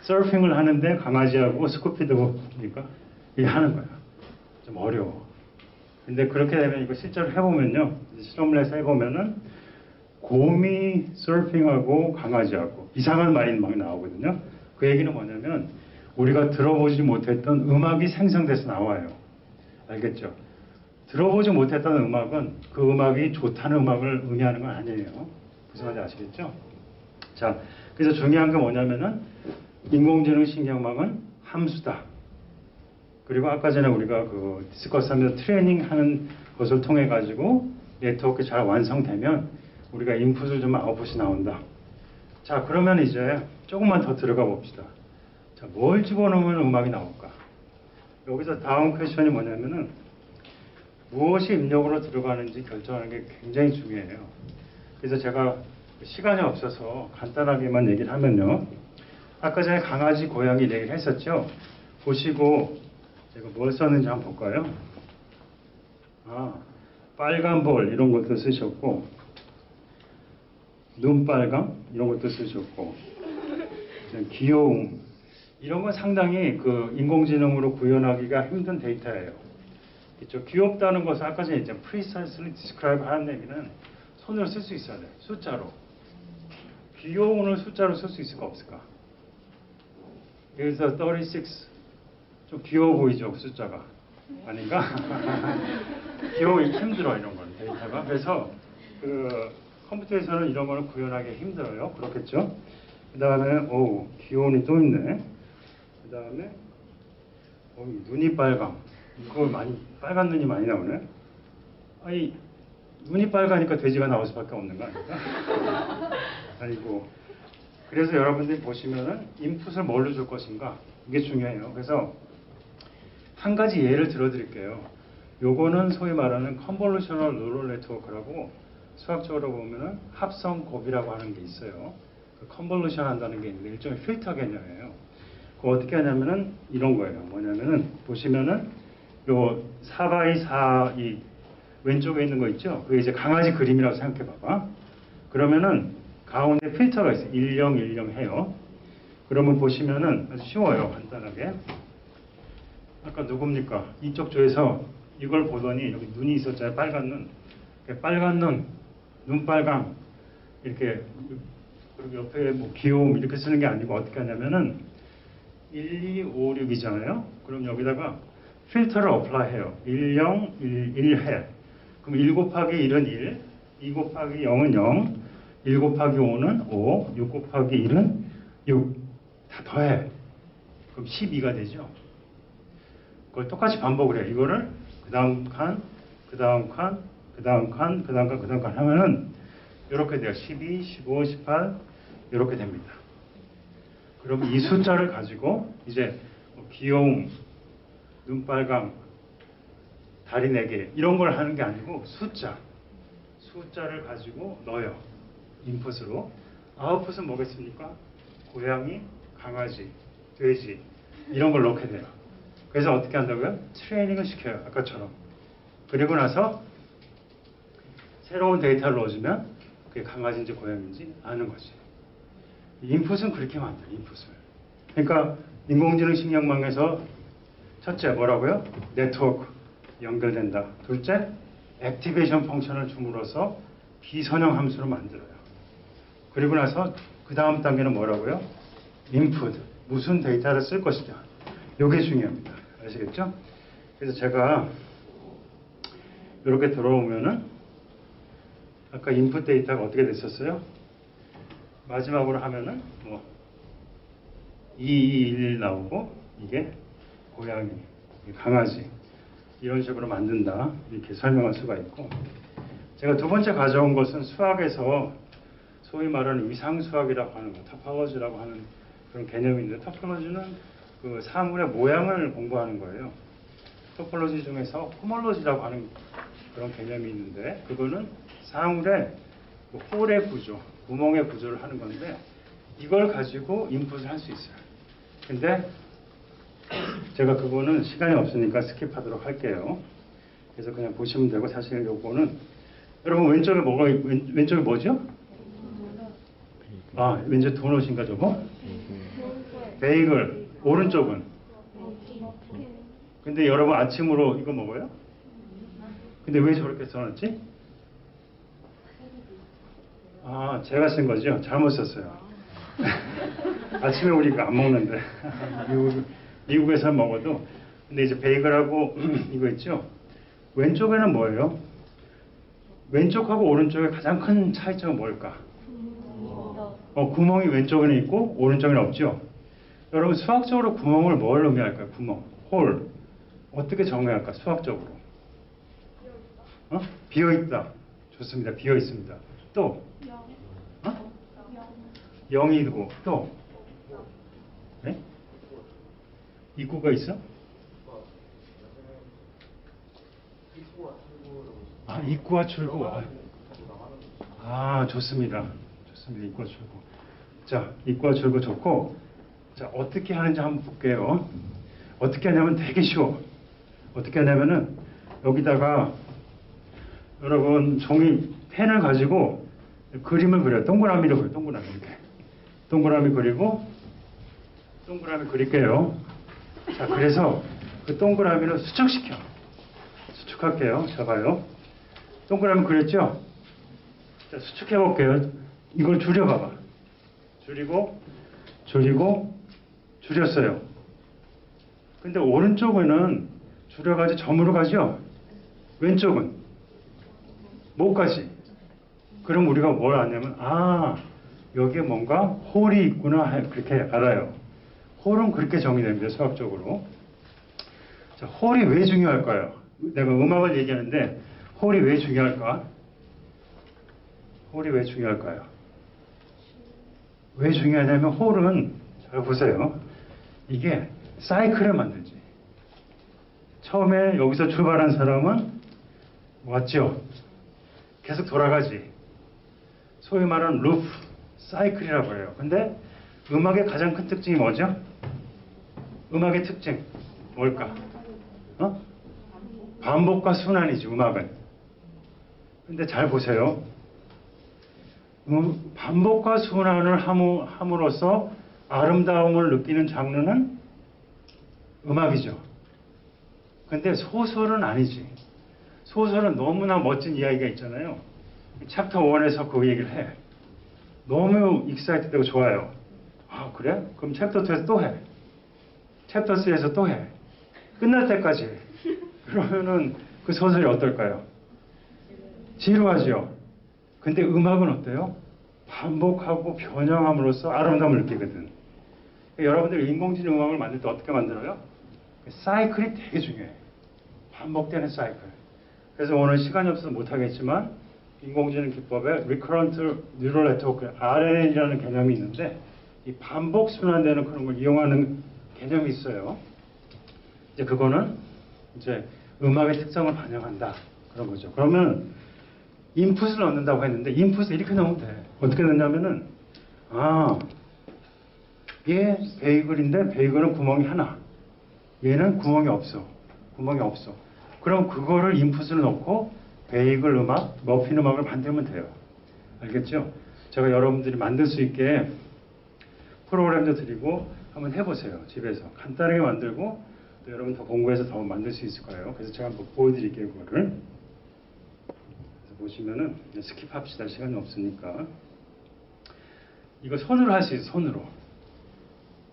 서핑을 하는데 강아지하고 스쿠피도 보니까 이게 하는 거야. 좀 어려워. 근데 그렇게 되면 이거 실제로 해보면요. 실험을 해서 해보면은 곰이 서핑하고 강아지하고 이상한 말이 막 나오거든요. 그 얘기는 뭐냐면 우리가 들어보지 못했던 음악이 생성돼서 나와요. 알겠죠? 들어보지 못했던 음악은 그 음악이 좋다는 음악을 의미하는 건 아니에요. 무슨 말인지 아시겠죠? 자, 그래서 중요한 게 뭐냐면은 인공지능 신경망은 함수다. 그리고 아까 전에 우리가 그 디스커스하면서 트레이닝하는 것을 통해 가지고 네트워크 잘 완성되면 우리가 인풋을 좀 아웃풋이 나온다. 자, 그러면 이제 조금만 더 들어가 봅시다. 자, 뭘 집어넣으면 음악이 나올까? 여기서 다음 퀘션이 뭐냐면은 무엇이 입력으로 들어가는지 결정하는 게 굉장히 중요해요. 그래서 제가 시간이 없어서 간단하게만 얘기를 하면요. 아까 전에 강아지, 고양이 얘기를 했었죠. 보시고 제가 뭘 썼는지 한번 볼까요? 빨간 볼 이런 것도 쓰셨고, 눈빨강 이런 것도 쓰셨고, 귀여움 이런 건 상당히 그 인공지능으로 구현하기가 힘든 데이터예요. 그렇죠? 귀엽다는 것은 아까 전에 이제 precisely describe 하는 얘기는 손으로 쓸 수 있어야 돼. 숫자로. 귀여움을 숫자로 쓸 수 있을까 없을까? 그래서 36 좀 귀여워 보이죠, 그 숫자가. 아닌가? 귀여우기 힘들어 이런 건 데이터가. 그래서 그 컴퓨터에서는 이런 거는 구현하기 힘들어요. 그렇겠죠? 그 다음에 귀여움이 또 있네. 그 다음에 눈이 빨강. 이거 많이 빨간 눈이 많이 나오네. 아니 눈이 빨가니까 돼지가 나올 수밖에 없는 거 아닌가? 아이고. 그래서 여러분들이 보시면은 인풋을 뭘로 줄 것인가 이게 중요해요. 그래서 한 가지 예를 들어드릴게요. 요거는 소위 말하는 컨볼루셔널 뉴럴 네트워크라고 수학적으로 보면은 합성 곱이라고 하는 게 있어요. 그 컨볼루션 한다는 게 있는데 일종의 필터 개념이에요. 그거 어떻게 하냐면은 이런 거예요. 뭐냐면은 보시면은 요 4x4 이 왼쪽에 있는 거 있죠? 그게 이제 강아지 그림이라고 생각해 봐봐. 그러면은 가운데 필터가 있어요. 1010 해요. 그러면 보시면은 아주 쉬워요. 간단하게. 아까 누굽니까? 이쪽 조에서 이걸 보더니 여기 눈이 있었잖아요. 빨간 눈. 빨간 눈, 눈빨강 이렇게 그리고 옆에 뭐 귀여움 이렇게 쓰는 게 아니고 어떻게 하냐면은 1, 2, 5, 6이잖아요. 그럼 여기다가 필터를 어플라이 해요. 10, 1 해. 그럼 1 곱하기 1은 1, 2 곱하기 0은 0, 1 곱하기 5는 5, 6 곱하기 1은 6. 다 더해. 그럼 12가 되죠. 그걸 똑같이 반복을 해요. 이거를 그 다음 칸, 그 다음 칸, 그 다음 칸, 그 다음 칸, 그 다음 칸 하면은 이렇게 돼요. 12, 15, 18 이렇게 됩니다. 그럼 이 숫자를 가지고 이제 귀여움, 눈빨강, 다리 4개 이런 걸 하는 게 아니고 숫자를 가지고 넣어요. 인풋으로. 아웃풋은 뭐겠습니까? 고양이, 강아지, 돼지 이런 걸 넣게 돼요. 그래서 어떻게 한다고요? 트레이닝을 시켜요. 아까처럼. 그리고 나서 새로운 데이터를 넣어주면 그게 강아지인지 고양이인지 아는 거지. 인풋은 그렇게 만들어요. 인풋을. 그러니까 인공지능 식량망에서 첫째 뭐라고요? 네트워크 연결된다. 둘째 액티베이션 펑션을 줌으로써 비선형 함수로 만들어요. 그리고 나서 그 다음 단계는 뭐라고요? 인풋. 무슨 데이터를 쓸 것이냐. 이게 중요합니다. 아시겠죠? 그래서 제가 이렇게 들어오면은 아까 인풋 데이터가 어떻게 됐었어요? 마지막으로 하면은 뭐 2211 나오고 이게 고양이, 강아지 이런 식으로 만든다 이렇게 설명할 수가 있고, 제가 두 번째 가져온 것은 수학에서 소위 말하는 위상수학이라고 하는 거, 토폴로지라고 하는 그런 개념인데, 토폴로지는 그 사물의 모양을 공부하는 거예요. 토폴로지 중에서 호몰로지라고 하는 그런 개념이 있는데, 그거는 사물의 홀의 구조, 구멍의 구조를 하는 건데, 이걸 가지고 인풋을 할 수 있어요. 근데 제가 그거는 시간이 없으니까 스킵하도록 할게요. 그래서 그냥 보시면 되고, 사실 요거는 여러분 왼쪽에 왼쪽에 뭐죠? 왼쪽 도넛인가 저거? 베이글. 오른쪽은? 근데 여러분 아침으로 이거 먹어요? 근데 왜 저렇게 써놨지? 제가 쓴 거죠? 잘못 썼어요. 아침에 우리가 안 먹는데 미국에서 먹어도. 근데 이제 베이글하고 이거 있죠? 왼쪽에는 뭐예요? 왼쪽하고 오른쪽의 가장 큰 차이점은 뭘까? 구멍이 왼쪽에는 있고 오른쪽에는 없죠? 여러분 수학적으로 구멍을 뭘 의미할까요? 구멍, 홀. 어떻게 정의할까? 수학적으로. 비어있다. 좋습니다. 비어있습니다. 또? 0이 있고 또? 네? 입구가 있어? 입구와 출구. 좋습니다. 좋습니다. 이과 출구. 자, 이과 출구 좋고, 자, 어떻게 하는지 한번 볼게요. 어떻게 하냐면 되게 쉬워. 어떻게 하냐면은 여기다가 여러분 종이 펜을 가지고 그림을 그려요. 동그라미를 그려요. 동그라미 이렇게. 동그라미 그리고 동그라미 그릴게요. 자, 그래서 그 동그라미를 수축시켜. 수축할게요. 잡아요. 동그라미 그렸죠? 자, 수축해 볼게요. 이걸 줄여봐봐. 줄이고 줄였어요. 근데 오른쪽에는 줄여가지고 점으로 가죠? 왼쪽은 못 가지. 그럼 우리가 뭘 아냐면, 아, 여기에 뭔가 홀이 있구나, 그렇게 알아요. 홀은 그렇게 정의됩니다, 수학적으로. 자, 홀이 왜 중요할까요? 내가 음악을 얘기하는데, 홀이 왜 중요할까? 홀이 왜 중요할까요? 왜 중요하냐면, 홀은, 잘 보세요. 이게 사이클을 만들지. 처음에 여기서 출발한 사람은 왔죠? 계속 돌아가지. 소위 말하는 루프, 사이클이라고 해요. 근데 음악의 가장 큰 특징이 뭐죠? 음악의 특징 뭘까? 반복과 순환이지, 음악은. 근데 잘 보세요. 반복과 순환을 함으로써 아름다움을 느끼는 장르는 음악이죠. 근데 소설은 아니지. 소설은 너무나 멋진 이야기가 있잖아요. 챕터 1에서 그 얘기를 해. 너무 익사이트 되고 좋아요. 아, 그래? 그럼 챕터 2에서 또 해. 챕터 3에서 또 해. 끝날 때까지 해. 그러면은 그 소설이 어떨까요? 지루하죠. 근데 음악은 어때요? 반복하고 변형함으로써 아름다움을 느끼거든. 여러분들 인공지능 음악을 만들 때 어떻게 만들어요? 사이클이 되게 중요해. 반복되는 사이클. 그래서 오늘 시간이 없어서 못하겠지만 인공지능 기법에 Recurrent Neural Network, RNN이라는 개념이 있는데 이 반복 순환되는 그런 걸 이용하는 개념이 있어요. 이제 그거는 이제 음악의 특성을 반영한다. 그런 거죠. 그러면 인풋을 넣는다고 했는데 인풋을 이렇게 넣으면 돼. 어떻게 넣냐면은 아, 얘 베이글인데 베이글은 구멍이 하나. 얘는 구멍이 없어. 구멍이 없어. 그럼 그거를 인풋을 넣고 베이글 음악, 머핀 음악을 만들면 돼요. 알겠죠? 제가 여러분들이 만들 수 있게 프로그램도 드리고 한번 해보세요. 집에서. 간단하게 만들고 또 여러분 더 공부해서 더 만들 수 있을 거예요. 그래서 제가 한번 보여드릴게요. 그거를. 그래서 보시면은 스킵합시다. 시간이 없으니까. 이거 손으로 할 수 있어요. 손으로.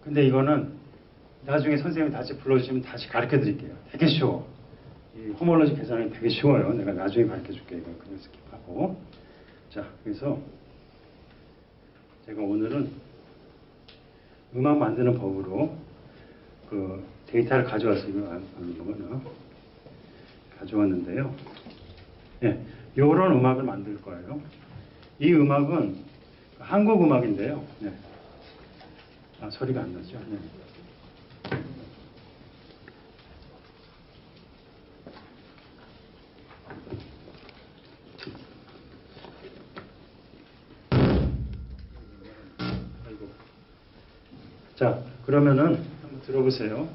근데 이거는 나중에 선생님이 다시 불러주시면 다시 가르쳐 드릴게요. 되게 쉬워. 이 호몰로지 계산이 되게 쉬워요. 내가 나중에 가르쳐 줄게요. 이거 그냥 스킵하고. 자, 그래서 제가 오늘은 음악 만드는 법으로 그 데이터를 가져왔어요. 가져왔는데요. 예, 요런 음악을 만들 거예요. 이 음악은 한국 음악인데요. 네. 아, 소리가 안 나죠? 네. 자, 그러면은 한번 들어보세요.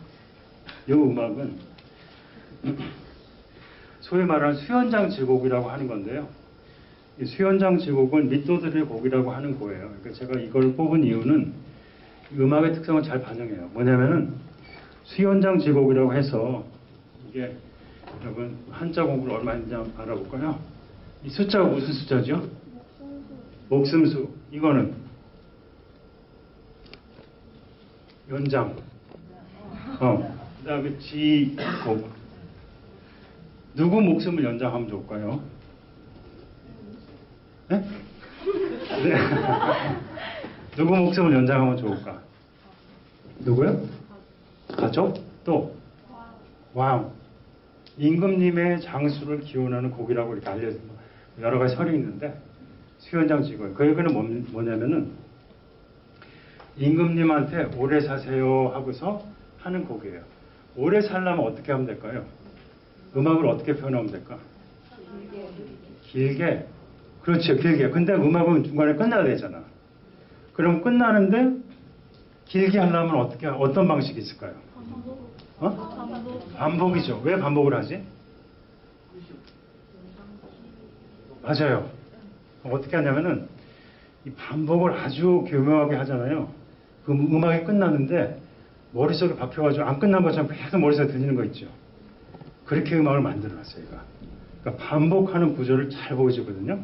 이 음악은 소위 말하는 수연장 지곡이라고 하는 건데요. 이 수연장 지곡은 미또들의 곡이라고 하는 거예요. 그러니까 제가 이걸 뽑은 이유는 음악의 특성을 잘 반영해요. 뭐냐면은 수연장 지곡이라고 해서 이게 여러분 한자 공부를 얼마 했는지 한번 알아볼까요? 이 숫자가 무슨 숫자죠? 목숨수. 이거는 연장. 그 다음에 지곡. 누구 목숨을 연장하면 좋을까요? 네? 네. 누구 목숨을 연장하면 좋을까? 누구요? 가족? 또? 왕. 임금님의 장수를 기원하는 곡이라고 이렇게 알려집니다. 여러 가지 설이 있는데 수연장 지곡. 그 얘기는 뭐냐면은 임금님한테 오래 사세요 하고서 하는 곡이에요. 오래 살려면 어떻게 하면 될까요? 음악을 어떻게 표현하면 될까? 길게. 그렇죠, 길게. 근데 음악은 중간에 끝나야 되잖아. 그럼 끝나는데 길게 하려면 어떤 방식이 있을까요? 반복이죠. 왜 반복을 하지? 맞아요. 어떻게 하냐면은 이 반복을 아주 교묘하게 하잖아요. 그 음악이 끝났는데 머릿속에 박혀가지고 안 끝난 것처럼 계속 머릿속에 들리는 거 있죠. 그렇게 음악을 만들어놨어요. 얘가. 그러니까 반복하는 구조를 잘 보여주거든요.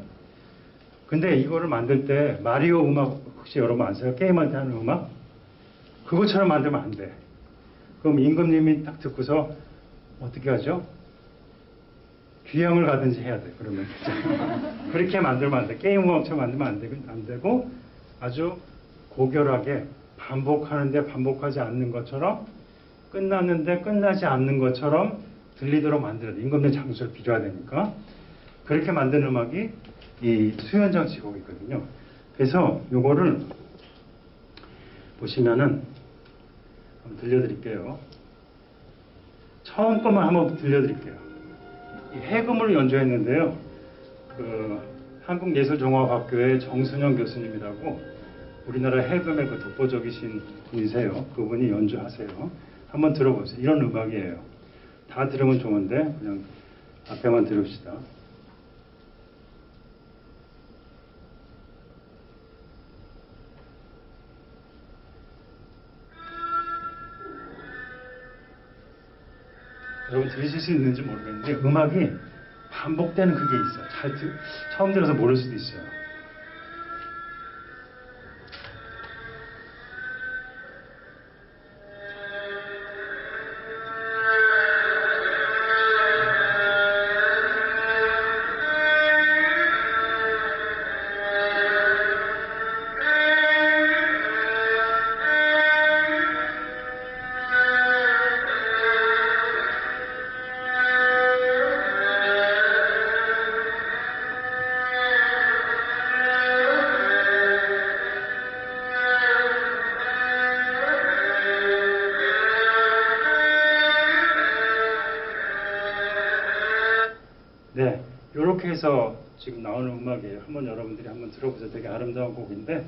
근데 이거를 만들 때 마리오 음악 혹시 여러분 아세요? 게임할 때 하는 음악? 그것처럼 만들면 안 돼. 그럼 임금님이 딱 듣고서 어떻게 하죠? 귀향을 가든지 해야 돼. 그러면 그렇게 만들면 안 돼. 게임 음악처럼 만들면 안 되고 아주 고결하게 반복하는데 반복하지 않는 것처럼 끝났는데 끝나지 않는 것처럼 들리도록 만들어야 돼. 임금님 장소를 빌어야 되니까. 그렇게 만든 음악이 이 수연장 지곡이거든요. 그래서 요거를 보시면은 한번 들려드릴게요. 처음 것만 한번 들려드릴게요. 이 해금을 연주했는데요. 그 한국예술종합학교의 정순영 교수님이라고 우리나라 해금의 그 독보적이신 분이세요. 그분이 연주하세요. 한번 들어보세요. 이런 음악이에요. 다 들으면 좋은데 그냥 앞에만 들읍시다. 여러분 들으실 수 있는지 모르겠는데 음악이 반복되는 그게 있어요. 처음 들어서 모를 수도 있어요. 네, 이렇게 해서 지금 나오는 음악이에요. 여러분들이 한번 들어보세요. 되게 아름다운 곡인데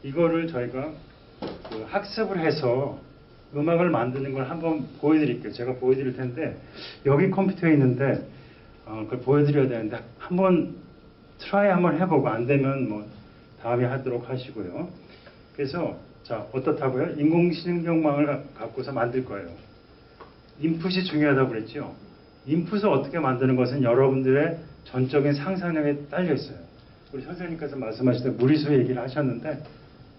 이거를 저희가 그 학습을 해서 음악을 만드는 걸 한번 보여드릴게요. 제가 보여드릴 텐데 여기 컴퓨터에 있는데 그걸 보여드려야 되는데 한번 트라이 한번 해보고 안 되면 뭐 다음에 하도록 하시고요. 그래서 자 어떻다고요? 인공신경망을 갖고서 만들 거예요. 인풋이 중요하다고 그랬죠. 인풋을 어떻게 만드는 것은 여러분들의 전적인 상상력에 딸려 있어요. 우리 선생님께서 말씀하실 때 무리수 얘기를 하셨는데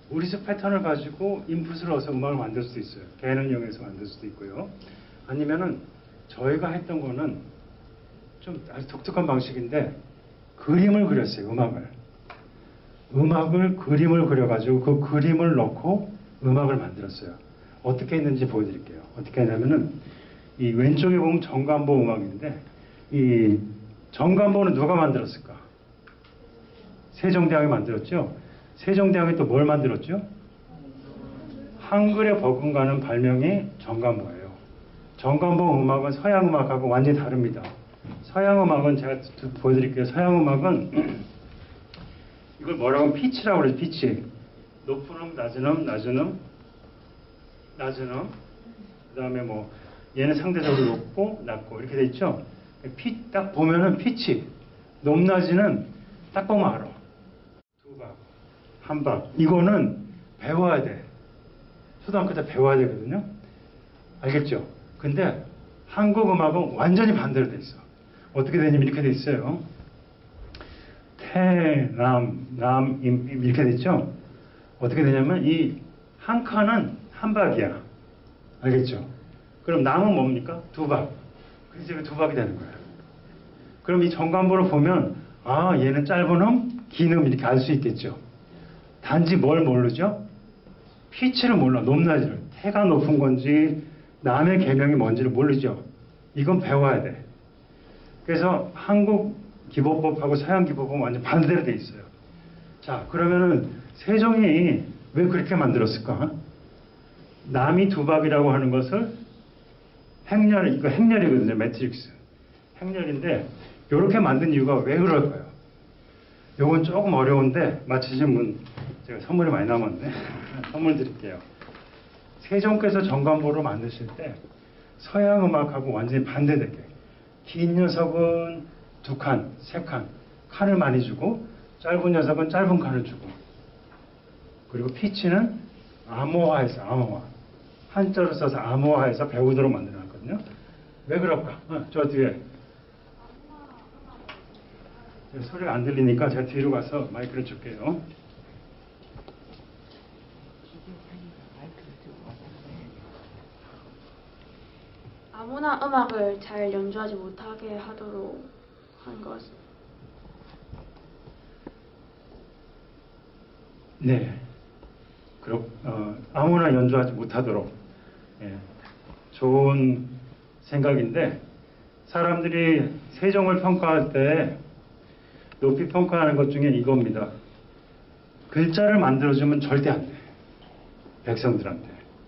무리수 패턴을 가지고 인풋을 얻어서 음악을 만들 수도 있어요. 개를 이용해서 만들 수도 있고요. 아니면은 저희가 했던 거는 좀 아주 독특한 방식인데 그림을 그렸어요. 음악을 그림을 그려가지고 그 그림을 넣고 음악을 만들었어요. 어떻게 했는지 보여드릴게요. 어떻게 했냐면은 이 왼쪽에 보면 정관보 음악인데 이 정관보는 누가 만들었을까? 세종대왕이 만들었죠. 세종대왕이 또 뭘 만들었죠? 한글에 버금가는 발명이 정관보예요. 정관보 음악은 서양 음악하고 완전히 다릅니다. 서양 음악은 제가 보여드릴게요. 서양 음악은 이걸 뭐라고 하면 피치라고 그래요. 피치. 높은 음, 낮은 음, 낮은 음, 낮은 음. 그 다음에 뭐 얘는 상대적으로 높고 낮고 이렇게 돼 있죠. 딱 보면은 피치 높낮이는 딱 보면 알아. 두 박, 한 박. 이거는 배워야 돼. 초등학교 때 배워야 되거든요. 알겠죠? 근데 한국 음악은 완전히 반대로 돼 있어. 어떻게 되냐면 이렇게 돼 있어요. 태, 남, 임 이렇게 돼 있죠? 어떻게 되냐면 이 한 칸은 한 박이야. 알겠죠? 그럼 남은 뭡니까? 두 박. 그래서 이거 두 박이 되는 거예요. 그럼 이 정관보를 보면 아 얘는 짧은 음, 긴 음 이렇게 알 수 있겠죠. 단지 뭘 모르죠? 피치를 몰라. 높낮이를. 태가 높은 건지 남의 개명이 뭔지를 모르죠. 이건 배워야 돼. 그래서 한국 기법법하고 서양 기법법은 완전 반대로 돼 있어요. 자 그러면은 세종이 왜 그렇게 만들었을까? 남이 두 박이라고 하는 것을 이거 행렬이거든요. 매트릭스. 행렬인데 이렇게 만든 이유가 왜 그럴까요? 요건 조금 어려운데 맞히신 분 제가 선물이 많이 남았네. 선물 드릴게요. 세종께서 정관보로 만드실 때 서양 음악하고 완전히 반대되게 긴 녀석은 2칸, 3칸 칸을 많이 주고 짧은 녀석은 짧은 칸을 주고 그리고 피치는 암호화해서 암호화 한자로 써서 암호화해서 배우도록 만들어놨거든요. 왜 그럴까? 저 뒤에 소리가 안 들리니까 제가 뒤로 가서 마이크를 줄게요. 아무나 음악을 잘 연주하지 못하게 하도록 한 것. 네. 아무나 연주하지 못하도록. 예, 좋은 생각인데, 사람들이 세종을 평가할 때 높이 평가하는 것 중에 이겁니다. 글자를 만들어주면 절대 안 돼. 백성들한테.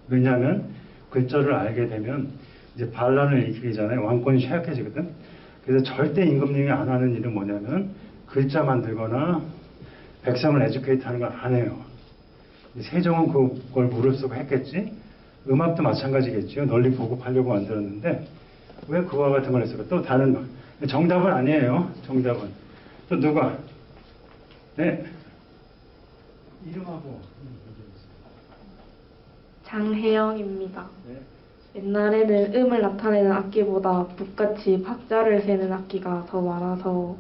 왜냐하면 글자를 알게 되면 이제 반란을 일으키잖아요. 왕권이 쇠약해지거든. 그래서 절대 임금님이 안 하는 일은 뭐냐면 글자 만들거나 백성을 에듀케이트 하는 걸 안 해요. 세종은 그걸 무릅쓰고 했겠지. 음악도 마찬가지겠죠. 널리 보급하려고 만들었는데 왜 그와 같은 걸 했을까? 또 다른 정답은 아니에요. 정답은 또 누가? 네. 이름하고 장혜영입니다. 네. 옛날에는 음을 나타내는 악기보다 북같이 박자를 세는 악기가 더 많아서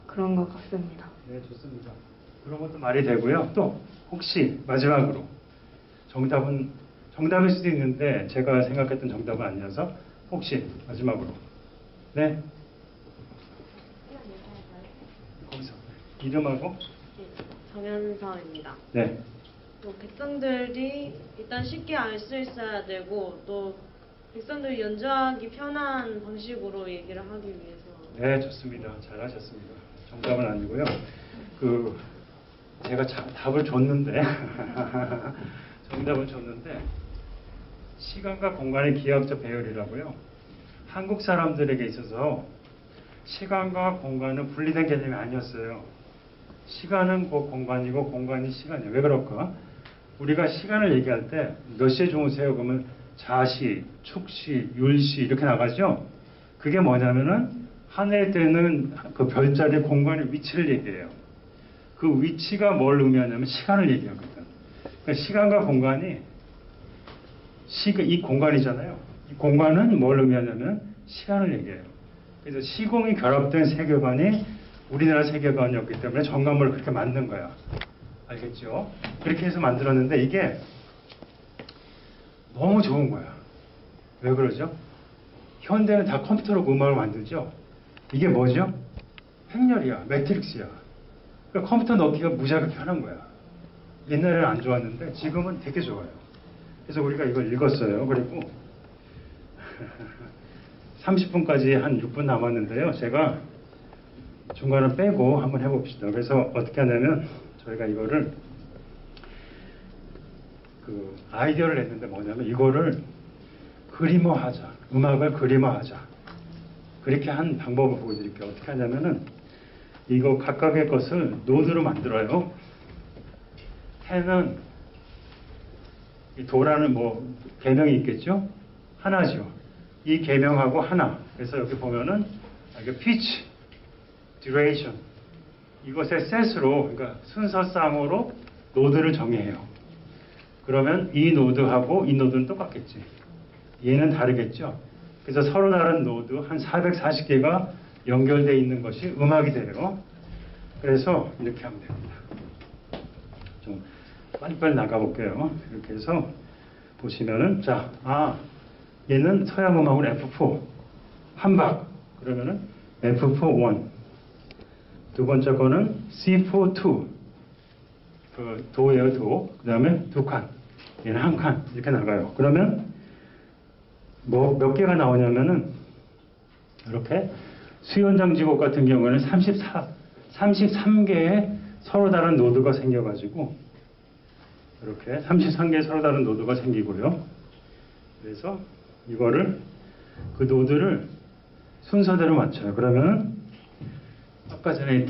그런 것 같습니다. 네, 좋습니다. 그런 것도 말이 되고요. 또 혹시 마지막으로 정답일 수도 있는데 제가 생각했던 정답은 아니어서 혹시 마지막으로 네 거기서 이름하고 정현서입니다. 네, 또 백성들이 일단 쉽게 알 수 있어야 되고 또 백성들이 연주하기 편한 방식으로 얘기를 하기 위해서 네, 좋습니다. 잘하셨습니다. 정답은 아니고요. 제가 답을 줬는데 정답을 줬는데 시간과 공간의 기하학적 배열이라고요. 한국 사람들에게 있어서 시간과 공간은 분리된 개념이 아니었어요. 시간은 곧 공간이고 공간이 시간이에요. 왜 그럴까? 우리가 시간을 얘기할 때 몇 시에 주무세요? 그러면 자시, 축시, 율시 이렇게 나가죠. 그게 뭐냐면은 하늘에 뜨는 그 별자리의 공간의 위치를 얘기해요. 그 위치가 뭘 의미하냐면 시간을 얘기하거든. 그러니까 시간과 공간이 이 공간이잖아요. 이 공간은 뭘 의미하냐면 시간을 얘기해요. 그래서 시공이 결합된 세계관이 우리나라 세계관이었기 때문에 정관보를 그렇게 만든 거야. 알겠죠? 그렇게 해서 만들었는데 이게 너무 좋은 거야. 왜 그러죠? 현대는 다 컴퓨터로 음악을 만들죠? 이게 뭐죠? 행렬이야. 매트릭스야. 그러니까 컴퓨터 넣기가 무지하게 편한 거야. 옛날에는 안 좋았는데 지금은 되게 좋아요. 그래서 우리가 이걸 읽었어요. 그리고 30분까지 한 6분 남았는데요. 제가 중간을 빼고 한번 해봅시다. 그래서 어떻게 하냐면 저희가 이거를 아이디어를 냈는데 뭐냐면 이거를 그림화하자. 음악을 그림화하자. 그렇게 한 방법을 보여드릴게요. 어떻게 하냐면은 이거 각각의 것을 노드로 만들어요. 해는 이 도라는 뭐 계명이 있겠죠? 하나죠. 이 계명하고 하나. 그래서 여기 보면은 이게 pitch, duration 이것의 셋으로 그러니까 순서쌍으로 노드를 정의해요. 그러면 이 노드하고 이 노드는 똑같겠지. 얘는 다르겠죠. 그래서 서로 다른 노드 한 440개가 연결되어 있는 것이 음악이 돼요. 그래서 이렇게 하면 됩니다. 좀 빨리빨리 나가볼게요. 이렇게 해서 보시면은 얘는 서양 음악으로 F4 한 박. 그러면은 F4 1. 두 번째 거는 C4 2. 그 도예요, 도. 그 다음에 두 칸. 얘는 한 칸. 이렇게 나가요. 그러면 몇 개가 나오냐면은 이렇게 수연장지곡 같은 경우에는 33개의 서로 다른 노드가 생겨가지고 이렇게 33개의 서로 다른 노드가 생기고요. 그래서 이거를 그 노드를 순서대로 맞춰요. 그러면 아까 전에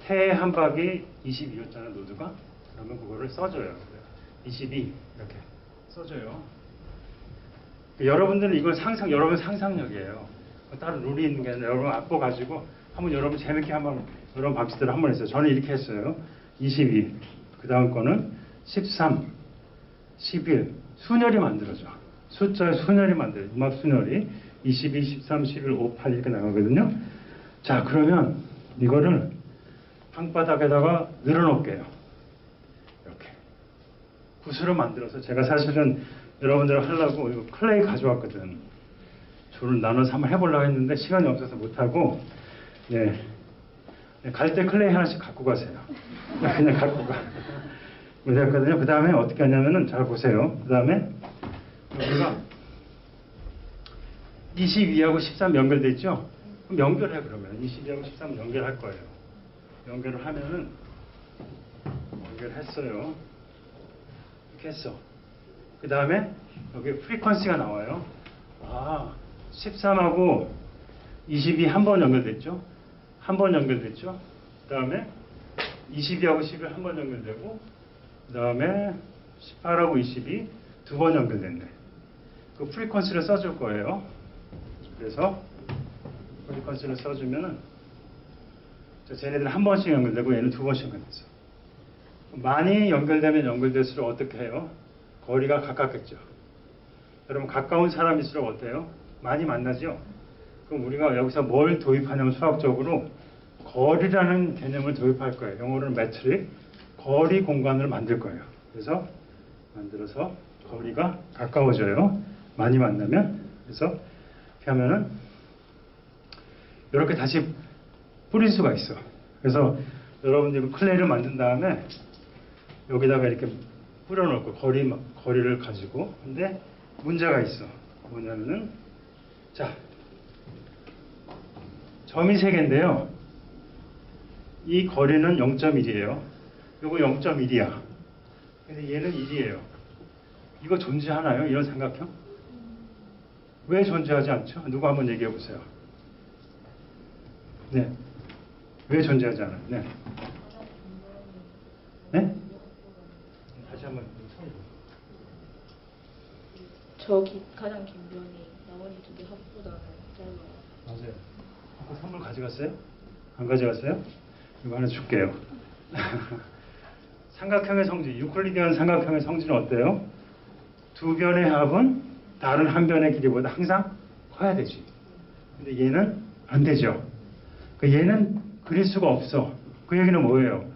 새 한 박이 22였잖아, 노드가. 그러면 그거를 써줘요. 22 이렇게 써줘요. 여러분들은 이건 여러분 상상력이에요. 다른 룰이 있는 게 아니라 여러분 악보 가지고 한번 여러분 재밌게 한번 여러분 방식대로 한번 했어요. 저는 이렇게 했어요. 22. 그 다음 거는 13, 11. 순열이 만들어져. 숫자의 순열이 만들어요. 음악 순열이 22, 13, 11, 5, 8 이렇게 나가거든요. 자, 그러면 이거를 방바닥에다가 늘어놓을게요. 이렇게. 구슬을 만들어서 제가 사실은 여러분들 하려고 이거 클레이 가져왔거든. 줄을 나눠서 한번 해보려고 했는데 시간이 없어서 못하고, 네. 갈 때 클레이 하나씩 갖고 가세요. 그냥 갖고 가. 그랬거든요. 그 다음에 어떻게 하냐면은 잘 보세요. 그 다음에 여기가 22하고 13 연결돼 있죠? 그럼 연결해 그러면 22하고 13 연결할 거예요. 연결을 하면은 연결했어요. 이렇게 했어. 그 다음에 여기 프리퀀시가 나와요. 아, 13하고 22 한 번 연결됐죠? 한 번 연결됐죠? 그 다음에 22하고 11 한 번 연결되고, 그 다음에 18하고 22 두 번 연결됐네. 그 프리퀀시를 써줄 거예요. 그래서 프리퀀시를 써주면은 쟤네들은 한 번씩 연결되고 얘는 두 번씩 연결됐어. 많이 연결되면 연결될수록 어떻게 해요? 거리가 가깝겠죠. 여러분 가까운 사람일수록 어때요? 많이 만나죠? 그럼 우리가 여기서 뭘 도입하냐면 수학적으로 거리라는 개념을 도입할 거예요. 영어로는 메트릭, 거리 공간을 만들 거예요. 그래서 만들어서 거리가 가까워져요. 많이 만나면. 그래서 이렇게 하면은 이렇게 다시 뿌릴 수가 있어. 그래서 여러분들이 클레이를 만든 다음에 여기다가 이렇게 뿌려놓을 거예요. 거리를 가지고. 근데 문제가 있어. 뭐냐면은 자, 점이 3개인데요. 이 거리는 0.1이에요. 요거 0.1이야. 근데 얘는 1이에요. 이거 존재하나요? 이런 삼각형? 왜 존재하지 않죠? 누가 한번 얘기해 보세요. 네. 왜 존재하지 않아요? 네. 네? 다시 한번 소리. 저기 가장 긴 변이 나머지 2개 합보다는 짧아요. 맞아요. 아까 선물 가져갔어요? 안 가져갔어요? 이거 하나 줄게요. 삼각형의 성질, 유클리디안 삼각형의 성질은 어때요? 두 변의 합은 다른 한 변의 길이보다 항상 커야 되지. 근데 얘는 안 되죠. 얘는 그릴 수가 없어. 그 얘기는 뭐예요?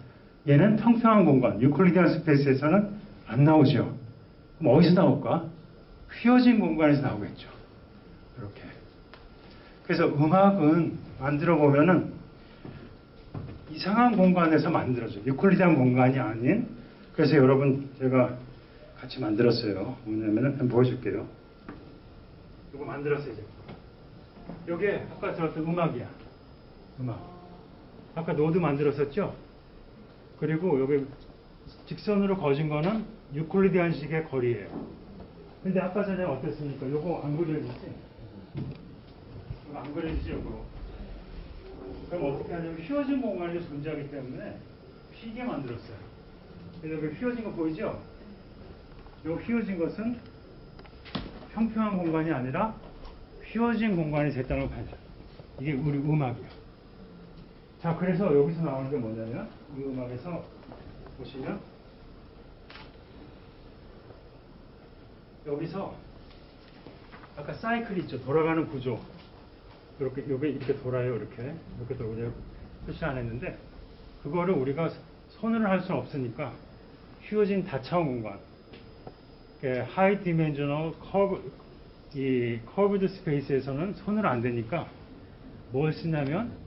얘는 평평한 공간, 유클리디안 스페이스에서는 안 나오죠. 그럼 어디서 나올까? 휘어진 공간에서 나오겠죠. 이렇게. 그래서 음악은 만들어 보면은 이상한 공간에서 만들어져. 유클리디안 공간이 아닌. 그래서 여러분 제가 같이 만들었어요. 뭐냐면은 한번 보여줄게요. 이거 만들었어요. 이제. 이게 아까 들었던 음악이야. 음악. 아까 노드 만들었었죠? 그리고 여기 직선으로 거진 거는 유클리디안식의 거리예요. 근데 아까 전에 어땠습니까? 요거 안 그려지지? 이거 안 그려지지, 요거. 그럼 어떻게 하냐면 휘어진 공간이 존재하기 때문에 휘게 만들었어요. 그래서 여기 휘어진 거 보이죠? 요 휘어진 것은 평평한 공간이 아니라 휘어진 공간이 됐다는 걸 봐야죠. 이게 우리 음악이야. 자, 그래서 여기서 나오는 게 뭐냐면 이 음악에서 보시면 여기서 아까 사이클 있죠. 돌아가는 구조. 이렇게 요게 이렇게 돌아요. 이렇게 돌고 표시 안 했는데 그거를 우리가 손으로 할 수는 없으니까 휘어진 다차원 공간, 하이 디멘셔널 이 커브드 스페이스에서는 손으로 안 되니까 뭘 쓰냐면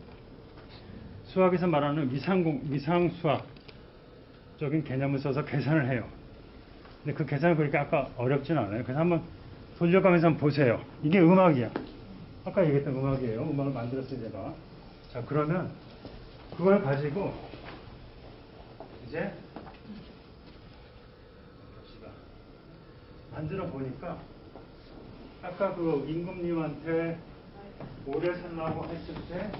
수학에서 말하는 미상 수학적인 개념을 써서 계산을 해요. 근데 그 계산이 그렇게 아까 어렵진 않아요. 그래서 한번 돌려가면서 한번 보세요. 이게 음악이야. 아까 얘기했던 음악이에요. 음악을 만들었어요, 제가. 자, 그러면 그걸 가지고 이제 만들어 보니까 아까 그 임금님한테 오래 살라고 했을 때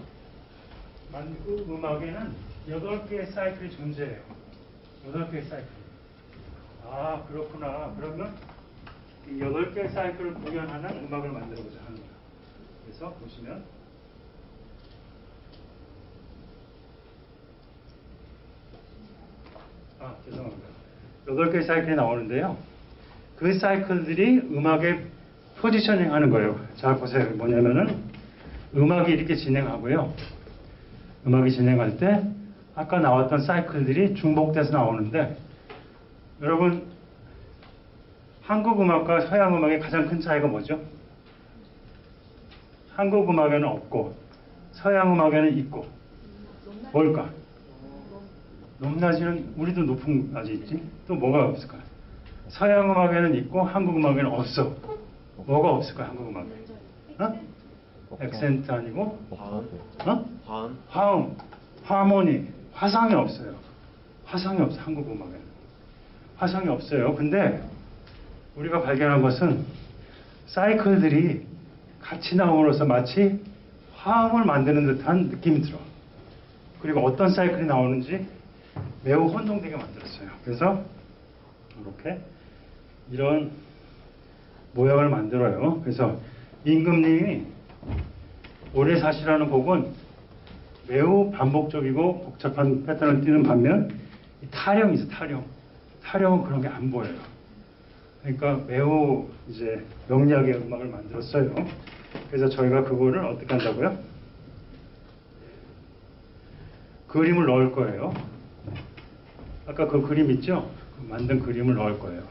그 음악에는 8개의 사이클이 존재해요. 8개의 사이클. 아, 그렇구나. 그러면 이 8개의 사이클을 구현하는 음악을 만들어보자 하는 거야. 그래서 보시면 죄송합니다. 8개의 사이클이 나오는데요. 그 사이클들이 음악에 포지셔닝 하는 거예요. 자, 보세요. 뭐냐면은 음악이 이렇게 진행하고요. 음악이 진행할 때 아까 나왔던 사이클들이 중복돼서 나오는데 여러분 한국 음악과 서양 음악의 가장 큰 차이가 뭐죠? 한국 음악에는 없고 서양 음악에는 있고 뭘까? 높낮이는 우리도 높은 낮이 있지? 또 뭐가 없을까? 서양 음악에는 있고 한국 음악에는 없어. 뭐가 없을까? 한국 음악에? 액센트 아니고? 화음. 화음, 하모니, 화상이 없어요. 화상이 없어, 한국 음악에는. 화상이 없어요. 근데 우리가 발견한 것은 사이클들이 같이 나옴으로써 마치 화음을 만드는 듯한 느낌이 들어. 그리고 어떤 사이클이 나오는지 매우 혼동되게 만들었어요. 그래서 이렇게 이런 모양을 만들어요. 그래서 임금님이 오래 사시라는 곡은 매우 반복적이고 복잡한 패턴을 띠는 반면 타령이 있어, 타령. 타령은 그런 게 안 보여요. 그러니까 매우 이제 명리하게 음악을 만들었어요. 그래서 저희가 그거를 어떻게 한다고요? 그림을 넣을 거예요. 아까 그 그림 있죠? 그 만든 그림을 넣을 거예요.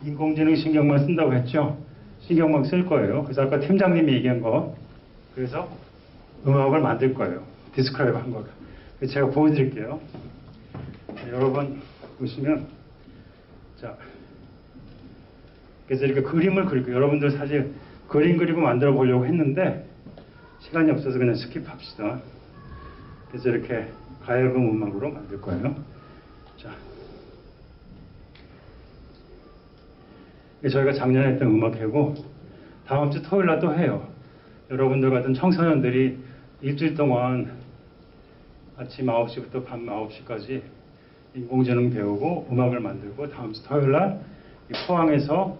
인공지능 신경만 쓴다고 했죠? 신경만 쓸 거예요. 그래서 아까 팀장님이 얘기한 거. 그래서 음악을 만들 거예요. 디스크라이브 한 거를. 그래서 제가 보여드릴게요. 자, 여러분 보시면 자 그래서 이렇게 그림을 그리고 여러분들 사실 그림 그리고 만들어 보려고 했는데 시간이 없어서 그냥 스킵합시다. 그래서 이렇게 가야금 음악으로 만들 거예요. 자, 저희가 작년에 했던 음악회고 다음 주 토요일 날 또 해요. 여러분들 같은 청소년들이 일주일 동안 아침 9시부터 밤 9시까지 인공지능 배우고 음악을 만들고 다음 주 토요일 날 포항에서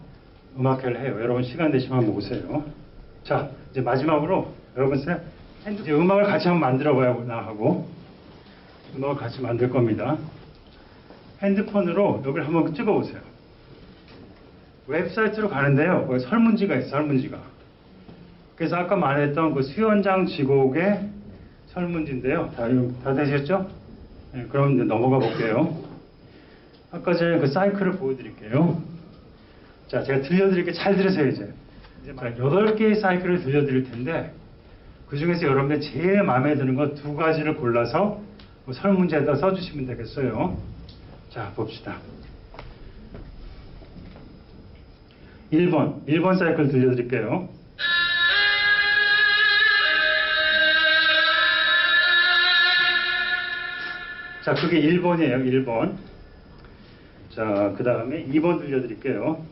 음악회를 해요. 여러분 시간 되시면 한번 오세요. 자, 이제 마지막으로 여러분 이제 음악을 같이 한번 만들어 봐야 하고 음악을 같이 만들 겁니다. 핸드폰으로 여기를 한번 찍어 보세요. 웹사이트로 가는데요. 거기 설문지가 있어요. 설문지가. 그래서 아까 말했던 그 수연장 지곡의 설문지인데요. 다 되셨죠? 네, 그럼 이제 넘어가 볼게요. 아까 전에 그 사이클을 보여드릴게요. 자, 제가 들려드릴게 잘 들으세요, 이제. 자, 8개의 사이클을 들려드릴 텐데, 그 중에서 여러분들 제일 마음에 드는 거 2가지를 골라서 뭐 설문지에다 써주시면 되겠어요. 자, 봅시다. 1번 사이클 들려드릴게요. 자, 그게 1번이에요, 1번. 자, 그 다음에 2번 들려드릴게요.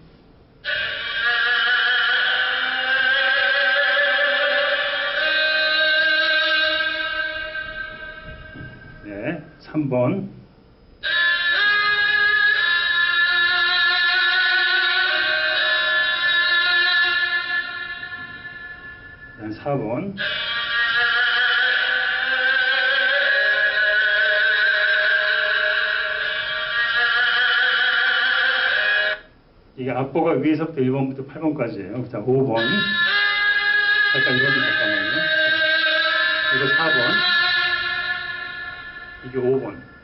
네, 3번. 그 다음 4번. 이게 악보가 위에서부터 1번부터 8번까지예요. 그 다음 5번. 잠깐 이거 좀 잠깐만요. 이거 4번. 이게 5번.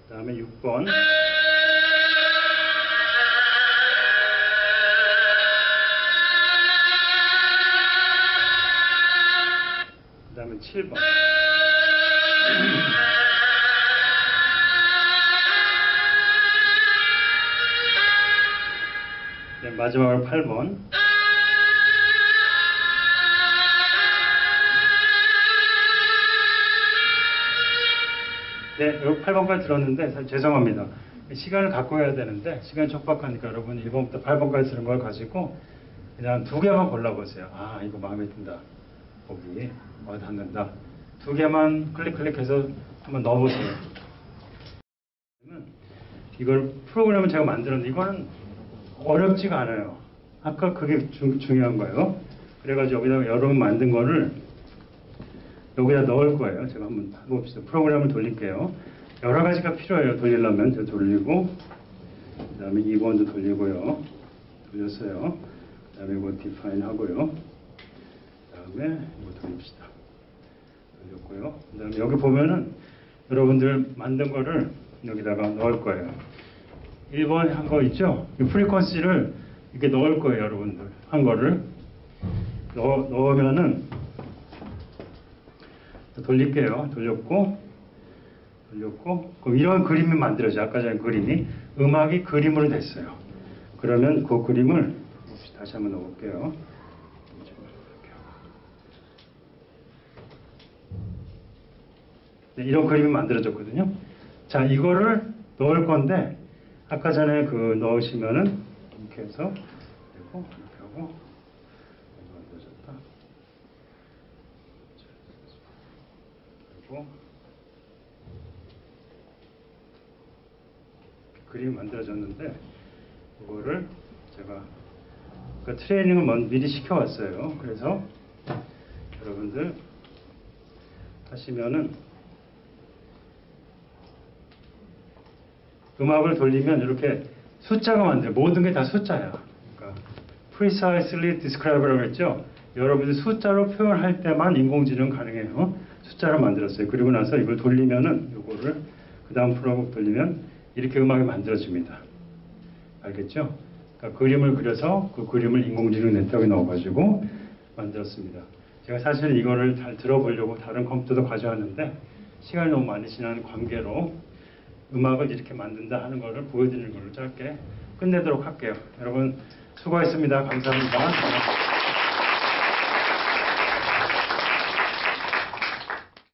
그 다음에 6번. 그 다음에 7번. 네, 마지막으로 8번. 네, 여기 8번까지 들었는데 사실 죄송합니다. 시간을 갖고 해야 되는데 시간이 촉박하니까 여러분 1번부터 8번까지 쓰는 걸 가지고 그냥 2개만 골라보세요. 아 이거 마음에 든다. 거기 닿는다. 2개만 클릭해서 한번 넣어보세요. 이걸 프로그램을 제가 만들었는데 이거는 어렵지가 않아요. 아까 그게 중요한 거예요. 그래가지고 여기다가 여러분 만든 거를 여기다 넣을 거예요. 제가 한번 해봅시다. 프로그램을 돌릴게요. 여러 가지가 필요해요. 돌리려면 제가 돌리고 그 다음에 2번도 돌리고요. 돌렸어요. 그 다음에 이거 define 하고요. 그 다음에 이거 돌립시다. 돌렸고요. 그 다음에 여기 보면은 여러분들 만든 거를 여기다가 넣을 거예요. 1번 한 거 있죠? 이 프리퀀시를 이렇게 넣을 거예요. 여러분들 한 거를 넣으면은 돌릴게요. 돌렸고 그럼 이런 그림이 만들어져요. 아까 전에 그림이 음악이 그림으로 됐어요. 그러면 그 그림을 다시 한번 넣어볼게요. 네, 이런 그림이 만들어졌거든요. 자, 이거를 넣을 건데 아까 전에 그 넣으시면은 이렇게 해서 그리고 이렇게 하고 만들어졌다. 그리고 그림이 만들어졌는데 이거를 제가 그 트레이닝을 미리 시켜왔어요. 그래서 여러분들 하시면은 음악을 돌리면 이렇게 숫자가 만들어요. 모든 게 다 숫자야. 그러니까 precisely describe라고 했죠. 여러분들 숫자로 표현할 때만 인공지능 가능해요. 숫자로 만들었어요. 그리고 나서 이걸 돌리면은 이거를 그 다음 프로그램 돌리면 이렇게 음악이 만들어집니다. 알겠죠? 그러니까 그림을 그려서 그 그림을 인공지능 네트워크에 넣어가지고 만들었습니다. 제가 사실 이거를 잘 들어보려고 다른 컴퓨터도 가져왔는데 시간이 너무 많이 지난 관계로 음악을 이렇게 만든다 하는 거를 보여드리는 걸로 짧게 끝내도록 할게요. 여러분 수고하셨습니다. 감사합니다.